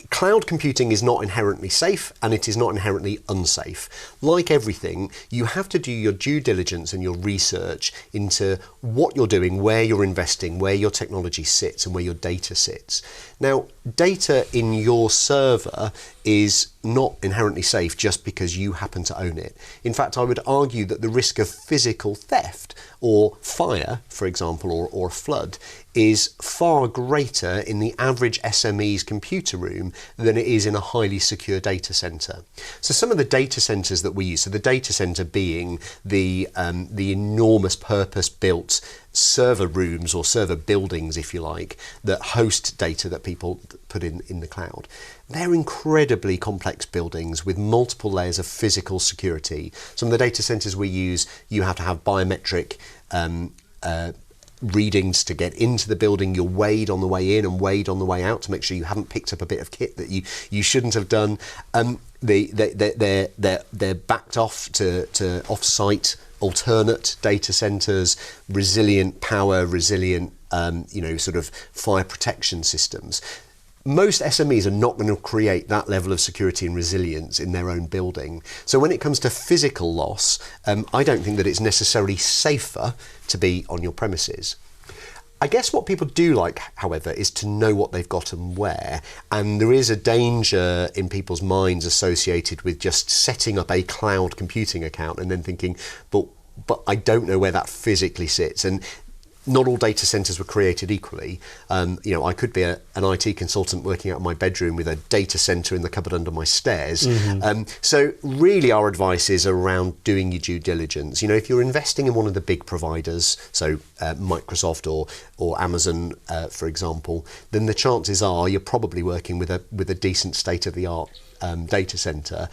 Cloud computing is not inherently safe, and it is not inherently unsafe. Like everything, you have to do your due diligence and your research into what you're doing, where you're investing, where your technology sits, and where your data sits. Now, data in your server is not inherently safe just because you happen to own it. In fact, I would argue that the risk of physical theft or fire, for example, or a flood, is far greater in the average SME's computer room than it is in a highly secure data center. So some of the data centers that we use, so the data center being the enormous purpose-built server rooms or server buildings, if you like, that host data that people put in the cloud. They're incredibly complex buildings with multiple layers of physical security. Some of the data centers we use, you have to have biometric readings to get into the building. You're weighed on the way in and weighed on the way out to make sure you haven't picked up a bit of kit that you shouldn't have done. They're backed off to off-site alternate data centers, resilient power, resilient sort of fire protection systems. Most SMEs are not going to create that level of security and resilience in their own building. So when it comes to physical loss, I don't think that it's necessarily safer to be on your premises. I guess what people do like, however, is to know what they've got and where. And there is a danger in people's minds associated with just setting up a cloud computing account and then thinking, but I don't know where that physically sits. And not all data centers were created equally. I could be an IT consultant working out of my bedroom with a data center in the cupboard under my stairs. Mm-hmm. So really our advice is around doing your due diligence. If you're investing in one of the big providers, so Microsoft or Amazon, for example, then the chances are you're probably working with a decent state-of-the-art data center.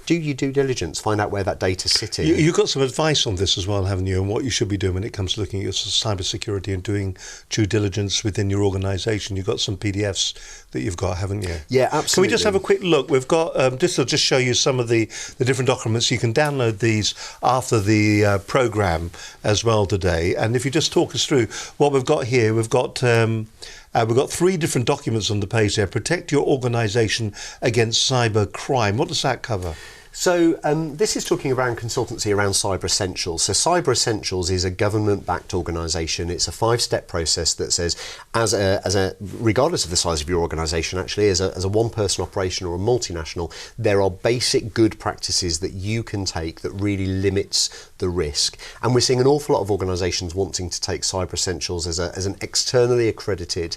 Do your due diligence, find out where that data's sitting. You've got some advice on this as well, haven't you, on what you should be doing when it comes to looking at your cybersecurity and doing due diligence within your organisation. You've got some PDFs that you've got, haven't you? Yeah, absolutely. Can we just have a quick look? We've got, this will just show you some of the different documents. You can download these after the programme as well today. And if you just talk us through what we've got here, we've got 3 different documents on the page there. Protect your organisation against cyber crime. What does that cover? So this is talking around consultancy around Cyber Essentials. So Cyber Essentials is a government-backed organisation. It's a 5-step process that says, regardless of the size of your organisation, actually, as a one-person operation or a multinational, there are basic good practices that you can take that really limits the risk. And we're seeing an awful lot of organisations wanting to take Cyber Essentials as an externally accredited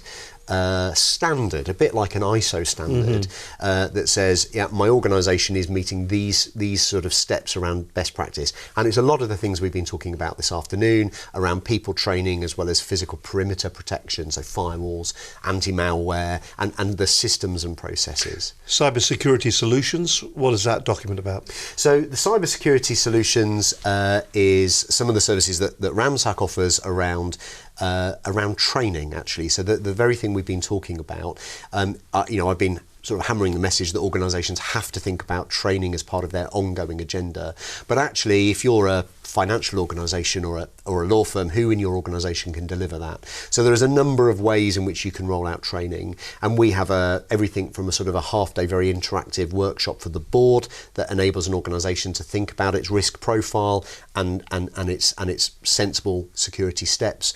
standard, a bit like an ISO standard, that says, yeah, my organisation is meeting these sort of steps around best practice. And it's a lot of the things we've been talking about this afternoon around people training, as well as physical perimeter protection, so firewalls, anti-malware, and the systems and processes. Cybersecurity solutions, what is that document about? So the cybersecurity solutions is some of the services that ramsac offers around training, actually. So the very thing we've been talking about, I've been sort of hammering the message that organisations have to think about training as part of their ongoing agenda. But actually, if you're a financial organisation or a law firm, who in your organisation can deliver that? So there is a number of ways in which you can roll out training, and we have everything from a sort of a half-day, very interactive workshop for the board that enables an organisation to think about its risk profile and its sensible security steps,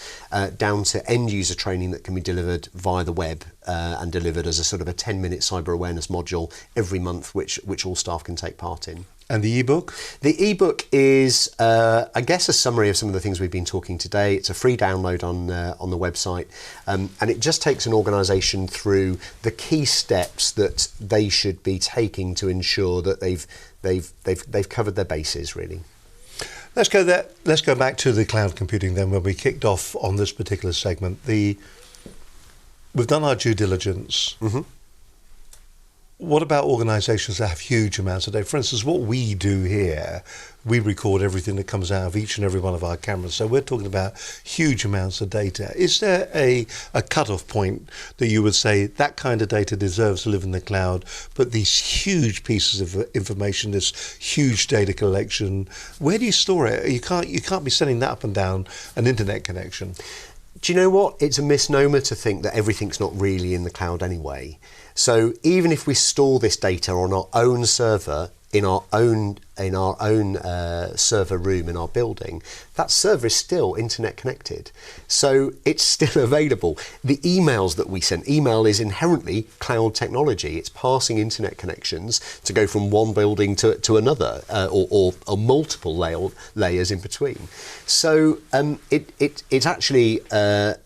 down to end-user training that can be delivered via the web and delivered as a sort of a 10-minute cyber awareness module every month, which all staff can take part in. And the ebook? The ebook is, I guess, a summary of some of the things we've been talking today. It's a free download on the website, and it just takes an organisation through the key steps that they should be taking to ensure that they've covered their bases, really. Let's go back to the cloud computing then, when we kicked off on this particular segment. We've done our due diligence. What about organisations that have huge amounts of data? For instance, what we do here, we record everything that comes out of each and every one of our cameras. So we're talking about huge amounts of data. Is there a cut-off point that you would say that kind of data deserves to live in the cloud, but these huge pieces of information, this huge data collection, where do you store it? You can't be sending that up and down an internet connection. Do you know what? It's a misnomer to think that everything's not really in the cloud anyway. So even if we store this data on our own server, in our own server room in our building, that server is still internet connected. So it's still available. The emails that we send, email is inherently cloud technology. It's passing internet connections to go from one building to another, or multiple layers in between. So it's actually an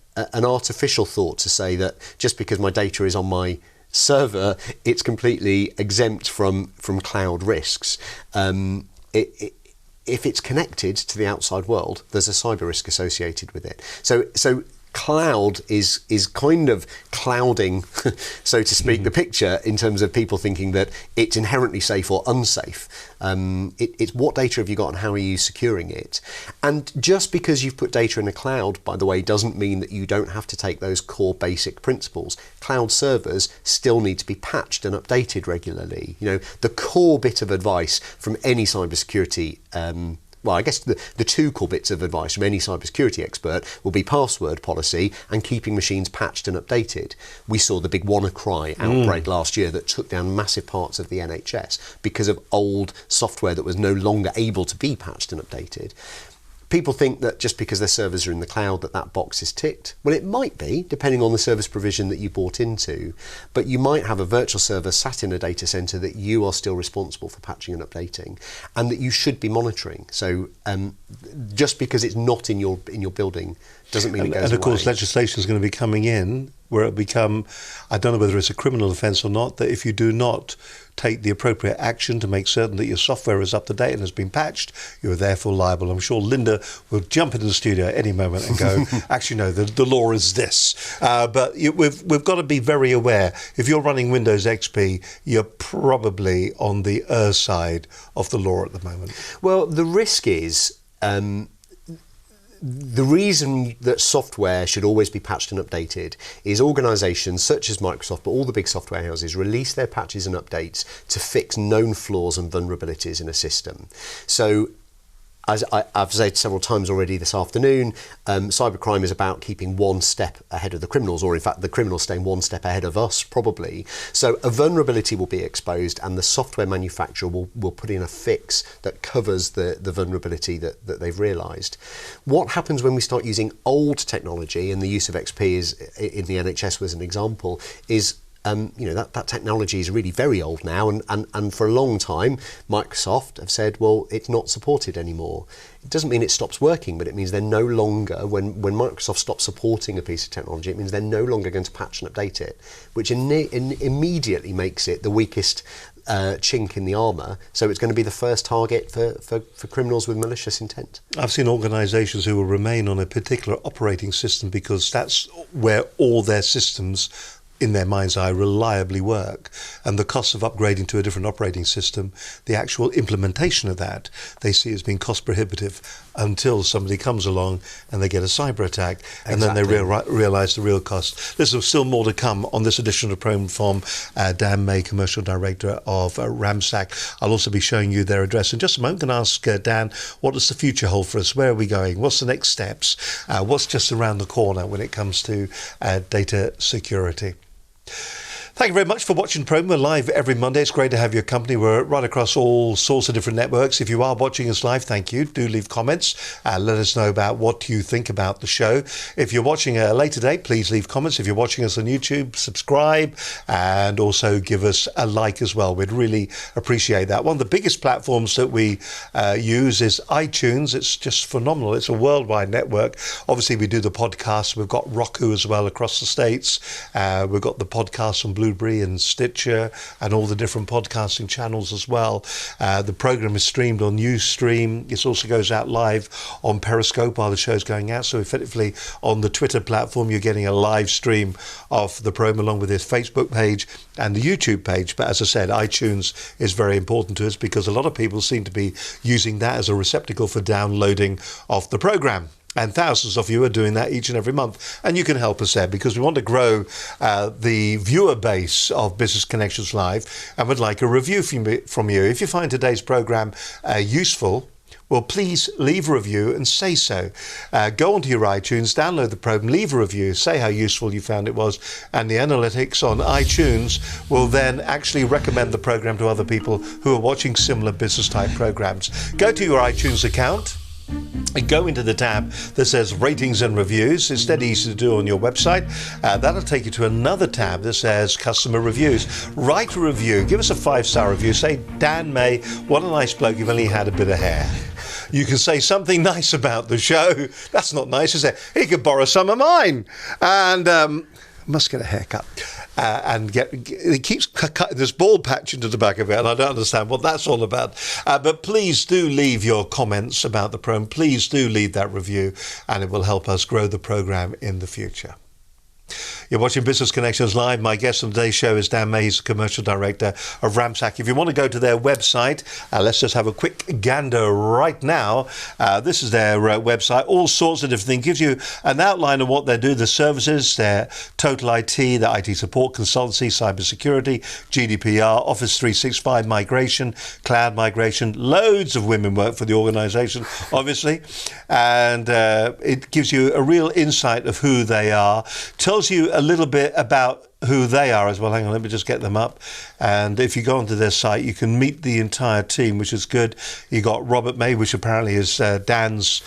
artificial thought to say that just because my data is on my server, it's completely exempt from cloud risks. If it's connected to the outside world, there's a cyber risk associated with it. So cloud is kind of clouding, so to speak, the picture in terms of people thinking that it's inherently safe or unsafe. It's what data have you got and how are you securing it? And just because you've put data in the cloud, by the way, doesn't mean that you don't have to take those core basic principles. Cloud servers still need to be patched and updated regularly. You know, the core bit of advice from any cybersecurity well, I guess the two core bits of advice from any cybersecurity expert will be password policy and keeping machines patched and updated. We saw the big WannaCry outbreak last year that took down massive parts of the NHS because of old software that was no longer able to be patched and updated. People think that just because their servers are in the cloud that box is ticked. Well, it might be, depending on the service provision that you bought into, but you might have a virtual server sat in a data centre that you are still responsible for patching and updating, and that you should be monitoring. So just because it's not in your building doesn't mean it goes away. And of course, legislation is going to be coming in where it become, I don't know whether it's a criminal offence or not, that if you do not take the appropriate action to make certain that your software is up to date and has been patched, you're therefore liable. I'm sure Linda will jump into the studio at any moment and go, actually no, the law is this. But we've got to be very aware. If you're running Windows XP, you're probably on the side of the law at the moment. Well, the risk is the reason that software should always be patched and updated is organisations such as Microsoft, but all the big software houses, release their patches and updates to fix known flaws and vulnerabilities in a system. So as I've said several times already this afternoon, cybercrime is about keeping one step ahead of the criminals, or in fact the criminals staying one step ahead of us, probably. So a vulnerability will be exposed, and the software manufacturer will put in a fix that covers the vulnerability that they've realised. What happens when we start using old technology, and the use of XP is, in the NHS was an example, is that technology is really very old now, and for a long time Microsoft have said, well, it's not supported anymore. It doesn't mean it stops working, but it means they're no longer, when Microsoft stops supporting a piece of technology, it means they're no longer going to patch and update it, which immediately makes it the weakest chink in the armour, so it's going to be the first target for criminals with malicious intent. I've seen organisations who will remain on a particular operating system because that's where all their systems, in their mind's eye, reliably work, and the cost of upgrading to a different operating system, the actual implementation of that, they see as being cost prohibitive until somebody comes along and they get a cyber attack, and then they realise the real cost. There's still more to come on this edition of Program from Dan May, Commercial Director of Ramsac. I'll also be showing you their address in just a moment. I'm going to ask Dan, what does the future hold for us? Where are we going? What's the next steps? What's just around the corner when it comes to data security? Thank you very much for watching the programme. We're live every Monday. It's great to have your company. We're right across all sorts of different networks. If you are watching us live, thank you. Do leave comments. Let us know about what you think about the show. If you're watching a later date, please leave comments. If you're watching us on YouTube, subscribe and also give us a like as well. We'd really appreciate that. One of the biggest platforms that we use is iTunes. It's just phenomenal. It's a worldwide network. Obviously, we do the podcast. We've got Roku as well across the States. We've got the podcast on Blueberry and Stitcher and all the different podcasting channels as well. The program is streamed on Ustream. It also goes out live on Periscope while the show's going out. So effectively on the Twitter platform, you're getting a live stream of the program along with his Facebook page and the YouTube page. But as I said, iTunes is very important to us because a lot of people seem to be using that as a receptacle for downloading of the program. And thousands of you are doing that each and every month. And you can help us there because we want to grow the viewer base of Business Connections Live and would like a review from you. If you find today's programme useful, well, please leave a review and say so. Go onto your iTunes, download the program, leave a review, say how useful you found it was, and the analytics on iTunes will then actually recommend the program to other people who are watching similar business-type programs. Go to your iTunes account and go into the tab that says ratings and reviews. It's dead easy to do on your website. That'll take you to another tab that says customer reviews. Write a review, give us a 5-star review, say, Dan May, what a nice bloke, you've only had a bit of hair. You can say something nice about the show. That's not nice, is it? He could borrow some of mine. And must get a haircut. And it keeps cutting this bald patch into the back of it, and I don't understand what that's all about. But please do leave your comments about the program. Please do leave that review, and it will help us grow the program in the future. You're watching Business Connections Live. My guest on today's show is Dan May, he's the Commercial Director of Ramsac. If you want to go to their website, let's just have a quick gander right now. This is their website, all sorts of different things. Gives you an outline of what they do, the services, their total IT, the IT support, consultancy, cybersecurity, GDPR, Office 365 migration, cloud migration. Loads of women work for the organisation, obviously. And it gives you a real insight of who they are. Tells you a little bit about who they are as well. Hang on, let me just get them up. And if you go onto their site, you can meet the entire team, which is good. You got Robert May, which apparently is Dan's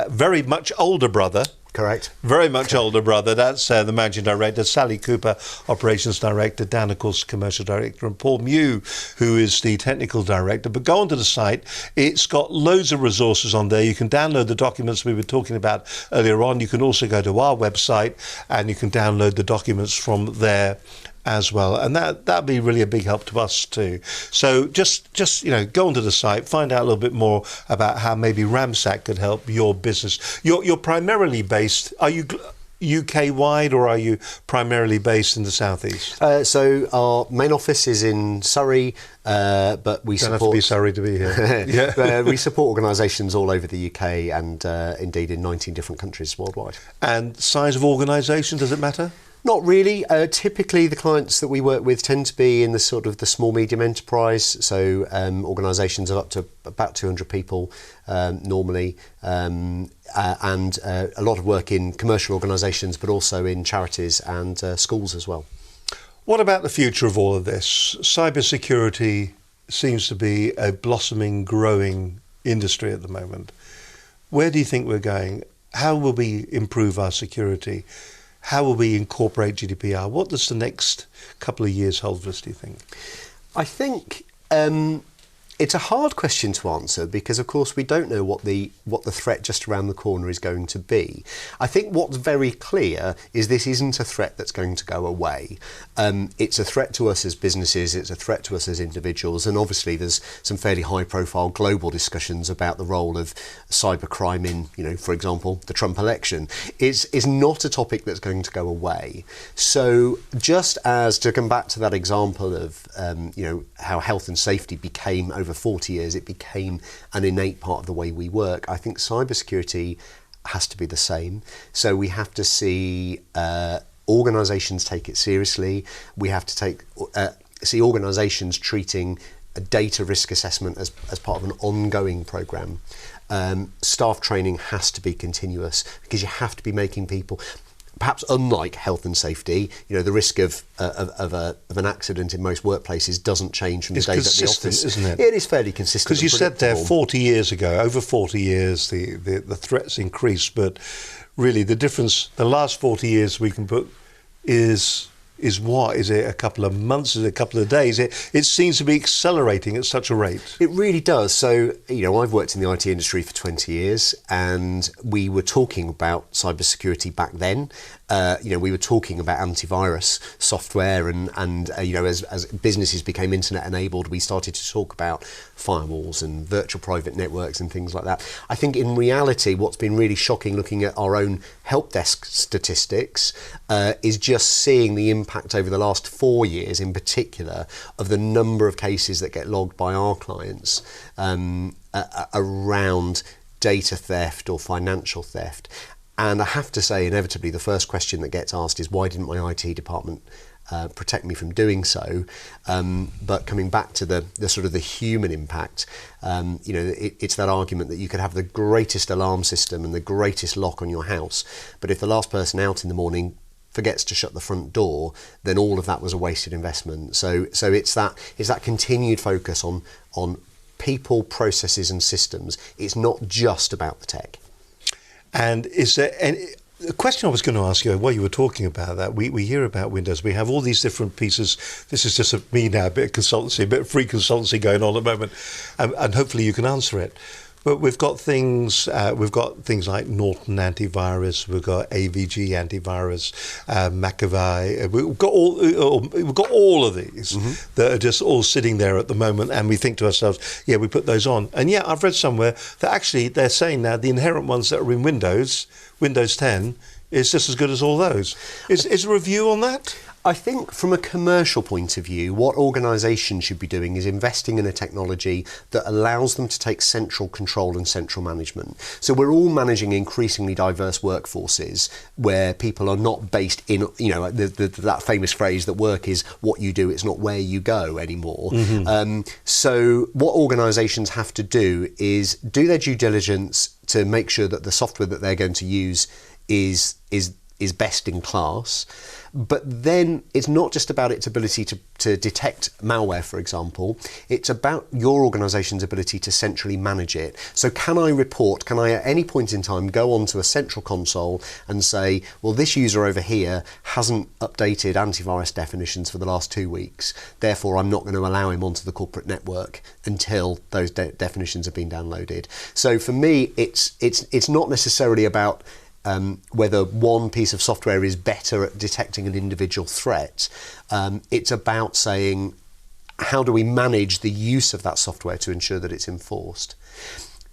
very much older brother. Correct. Very much older brother. That's the Managing Director. Sally Cooper, Operations Director. Dan, of course, Commercial Director. And Paul Mew, who is the Technical Director. But go onto the site. It's got loads of resources on there. You can download the documents we were talking about earlier on. You can also go to our website and you can download the documents from there as well, and that'd be really a big help to us too. So just go onto the site, find out a little bit more about how maybe Ramsac could help your business. You're primarily based, are you UK wide or are you primarily based in the southeast? So our main office is in Surrey, but we don't have to be Surrey to be here. Yeah. We support organisations all over the UK and indeed in 19 different countries worldwide. And size of organisation, does it matter? Not really. Typically, the clients that we work with tend to be in the sort of the small medium enterprise, so organisations of up to about 200 people normally, and a lot of work in commercial organisations, but also in charities and schools as well. What about the future of all of this? Cybersecurity seems to be a blossoming, growing industry at the moment. Where do you think we're going? How will we improve our security? How will we incorporate GDPR? What does the next couple of years hold for us, do you think? I think it's a hard question to answer because, of course, we don't know what the threat just around the corner is going to be. I think what's very clear is this isn't a threat that's going to go away. It's a threat to us as businesses, it's a threat to us as individuals, and obviously there's some fairly high-profile global discussions about the role of cybercrime in, for example, the Trump election. It's not a topic that's going to go away. So just as, to come back to that example of, how health and safety became over 40 years, it became an innate part of the way we work. I think cybersecurity has to be the same. So we have to see organisations take it seriously. We have to see organisations treating a data risk assessment as part of an ongoing programme. Staff training has to be continuous because you have to be making people. Perhaps unlike health and safety, the risk of an accident in most workplaces doesn't change from the days at the office, isn't it? It is fairly consistent. Because you said there 40 years ago, over 40 years, the threats increased, but really the difference, the last 40 years we can put is what? Is it a couple of months? Is it a couple of days? It seems to be accelerating at such a rate. It really does. So, I've worked in the IT industry for 20 years and we were talking about cybersecurity back then. We were talking about antivirus software and as businesses became internet enabled, we started to talk about firewalls and virtual private networks and things like that. I think in reality, what's been really shocking looking at our own help desk statistics is just seeing the impact over the last 4 years in particular of the number of cases that get logged by our clients around data theft or financial theft. And I have to say, inevitably, the first question that gets asked is, why didn't my IT department protect me from doing so? But coming back to the sort of the human impact, it's that argument that you could have the greatest alarm system and the greatest lock on your house, but if the last person out in the morning forgets to shut the front door, then all of that was a wasted investment. So it's that continued focus on people, processes and systems. It's not just about the tech. And is there any a question I was going to ask you while you were talking about that? We hear about Windows. We have all these different pieces. This is just me now, a bit of consultancy, a bit of free consultancy going on at the moment, and hopefully you can answer it. But we've got things like Norton antivirus, we've got AVG antivirus, McAfee. We've got all of these that are just all sitting there at the moment, and we think to ourselves, yeah, we put those on. And yeah, I've read somewhere that actually they're saying now the inherent ones that are in Windows 10, is just as good as all those. Is there a review on that? I think from a commercial point of view, what organisations should be doing is investing in a technology that allows them to take central control and central management. So we're all managing increasingly diverse workforces where people are not based in, that famous phrase that work is what you do, it's not where you go anymore. So what organisations have to do is do their due diligence to make sure that the software that they're going to use is best in class. But then it's not just about its ability to detect malware, for example. It's about your organisation's ability to centrally manage it. So can I at any point in time go onto a central console and say, well, this user over here hasn't updated antivirus definitions for the last 2 weeks, therefore I'm not going to allow him onto the corporate network until those definitions have been downloaded. So for me, it's not necessarily about whether one piece of software is better at detecting an individual threat. It's about saying, how do we manage the use of that software to ensure that it's enforced?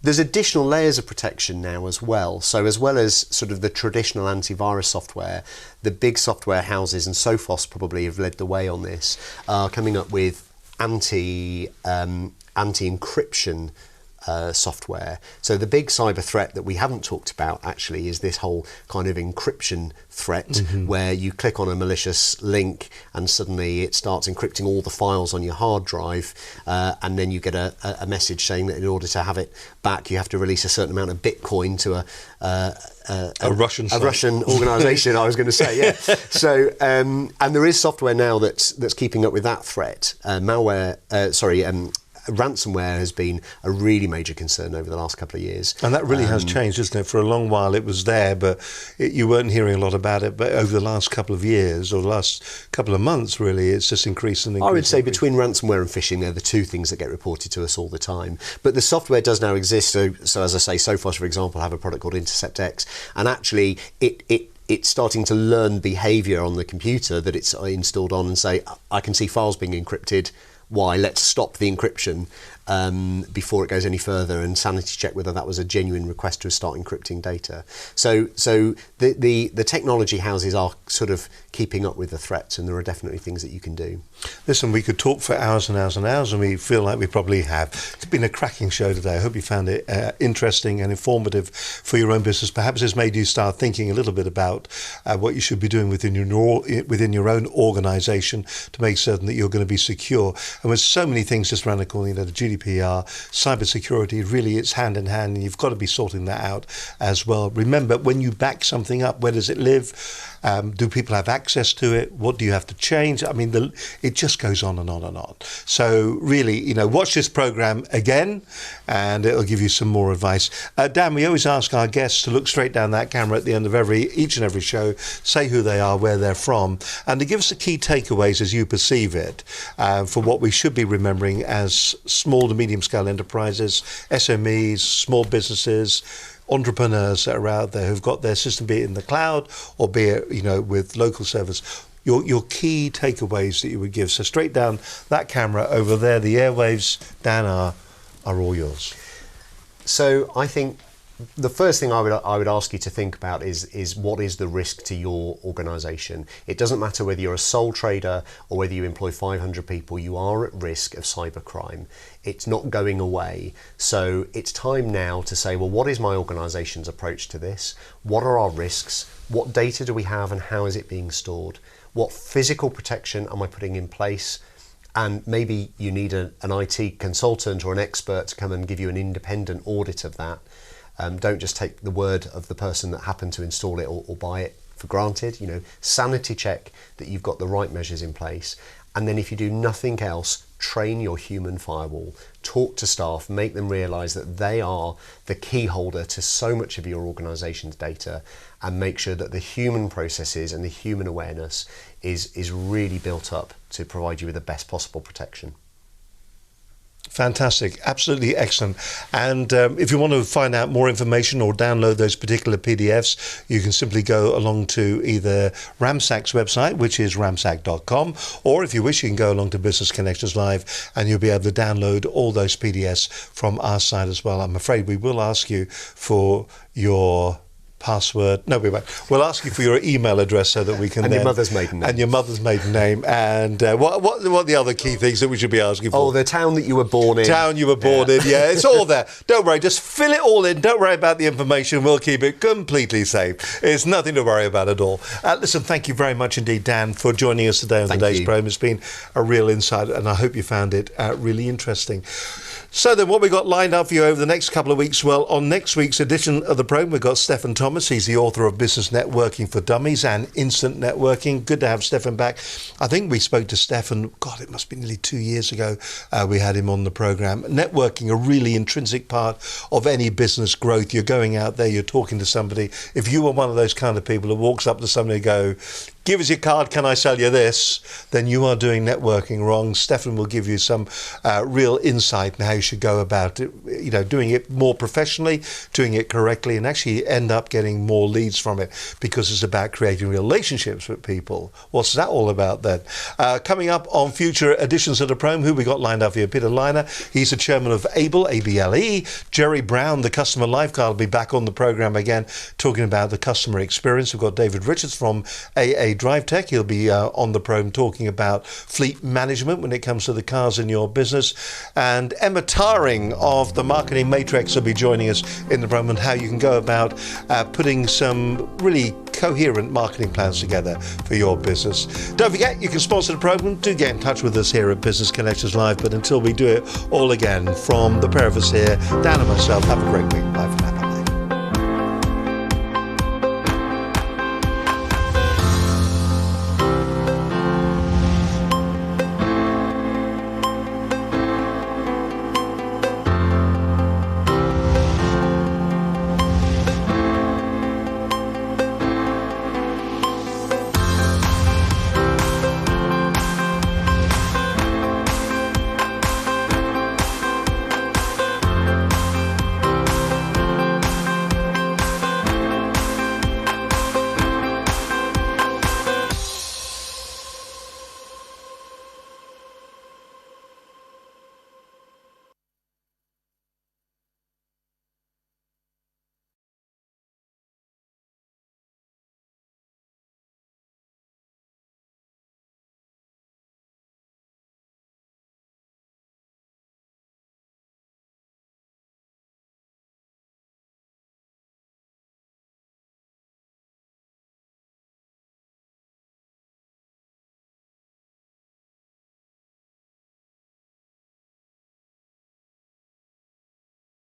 There's additional layers of protection now as well. So as well as sort of the traditional antivirus software, the big software houses, and Sophos probably have led the way on this, are coming up with anti-encryption software. So the big cyber threat that we haven't talked about actually is this whole kind of encryption threat, where you click on a malicious link and suddenly it starts encrypting all the files on your hard drive, and then you get a message saying that in order to have it back you have to release a certain amount of Bitcoin to a Russian organisation. I was going to say, yeah. So and there is software now that's keeping up with that threat. Ransomware has been a really major concern over the last couple of years. And that really has changed, isn't it? For a long while it was there, but you weren't hearing a lot about it. But over the last couple of years, or the last couple of months, really, it's just increased and increased. I would say between ransomware and phishing, they're the two things that get reported to us all the time. But the software does now exist. So as I say, Sophos, for example, have a product called InterceptX. And actually, it's starting to learn behaviour on the computer that it's installed on and say, I can see files being encrypted. Why? Let's stop the encryption before it goes any further, and sanity check whether that was a genuine request to start encrypting data. So the technology houses are sort of keeping up with the threats, and there are definitely things that you can do. Listen, we could talk for hours and hours and hours, and we feel like we probably have. It's been a cracking show today. I hope you found it interesting and informative for your own business. Perhaps it's made you start thinking a little bit about what you should be doing within your own organisation to make certain that you're going to be secure. And with so many things just around the corner, the GDPR, cybersecurity, really it's hand in hand, and you've got to be sorting that out as well. Remember, when you back something up, where does it live? Do people have access to it? What do you have to change? I mean, it just goes on and on and on. So really, watch this programme again, and it'll give you some more advice. Dan, we always ask our guests to look straight down that camera at the end of each and every show, say who they are, where they're from, and to give us the key takeaways as you perceive it for what we should be remembering as small to medium scale enterprises, SMEs, small businesses, entrepreneurs that are out there who've got their system, be it in the cloud or be it, with local servers. Your key takeaways that you would give. So straight down that camera over there, the airwaves, Dan, are all yours. So I think the first thing I would ask you to think about is what is the risk to your organisation. It doesn't matter whether you're a sole trader or whether you employ 500 people, you are at risk of cybercrime. It's not going away. So it's time now to say, well, what is my organisation's approach to this? What are our risks? What data do we have and how is it being stored? What physical protection am I putting in place? And maybe you need an IT consultant or an expert to come and give you an independent audit of that. Don't just take the word of the person that happened to install it or buy it for granted. Sanity check that you've got the right measures in place. And then if you do nothing else, train your human firewall. Talk to staff, make them realise that they are the key holder to so much of your organisation's data, and make sure that the human processes and the human awareness is really built up to provide you with the best possible protection. Fantastic, absolutely excellent. And if you want to find out more information or download those particular PDFs, you can simply go along to either Ramsac's website, which is ramsac.com, or if you wish, you can go along to Business Connections Live and you'll be able to download all those PDFs from our side as well. I'm afraid we will ask you for your password. No, we won't. We'll ask you for your email address so that we can. And your mother's maiden name. And your mother's maiden name. And what are the other key things that we should be asking for? Oh, the town that you were born in. Town you were born in. Yeah, it's all there. Don't worry. Just fill it all in. Don't worry about the information. We'll keep it completely safe. It's nothing to worry about at all. Listen, thank you very much indeed, Dan, for joining us today on today's program. It's been a real insight, and I hope you found it really interesting. So then, what we got lined up for you over the next couple of weeks? Well, on next week's edition of the program, we've got Stefan Thomas. He's the author of Business Networking for Dummies and Instant Networking. Good to have Stefan back. I think we spoke to Stefan, God, it must be nearly 2 years ago. We had him on the program. Networking, a really intrinsic part of any business growth. You're going out there, you're talking to somebody. If you were one of those kind of people who walks up to somebody and go, give us your card, can I sell you this? Then you are doing networking wrong. Stefan will give you some real insight on how you should go about it, doing it more professionally, doing it correctly, and actually end up getting more leads from it, because it's about creating relationships with people. What's that all about then? Coming up on future editions of the program, who we got lined up here? Peter Liner, he's the chairman of ABLE, A-B-L-E. Jerry Brown, the customer life guy, will be back on the program again, talking about the customer experience. We've got David Richards from AA Drive Tech. He'll be on the program talking about fleet management when it comes to the cars in your business. And Emma Tarring of the Marketing Matrix will be joining us in the program, and how you can go about putting some really coherent marketing plans together for your business. Don't forget, you can sponsor the program. Do get in touch with us here at Business Connections Live. But until we do it all again, from the pair of us here, Dan and myself, have a great week. Bye for now.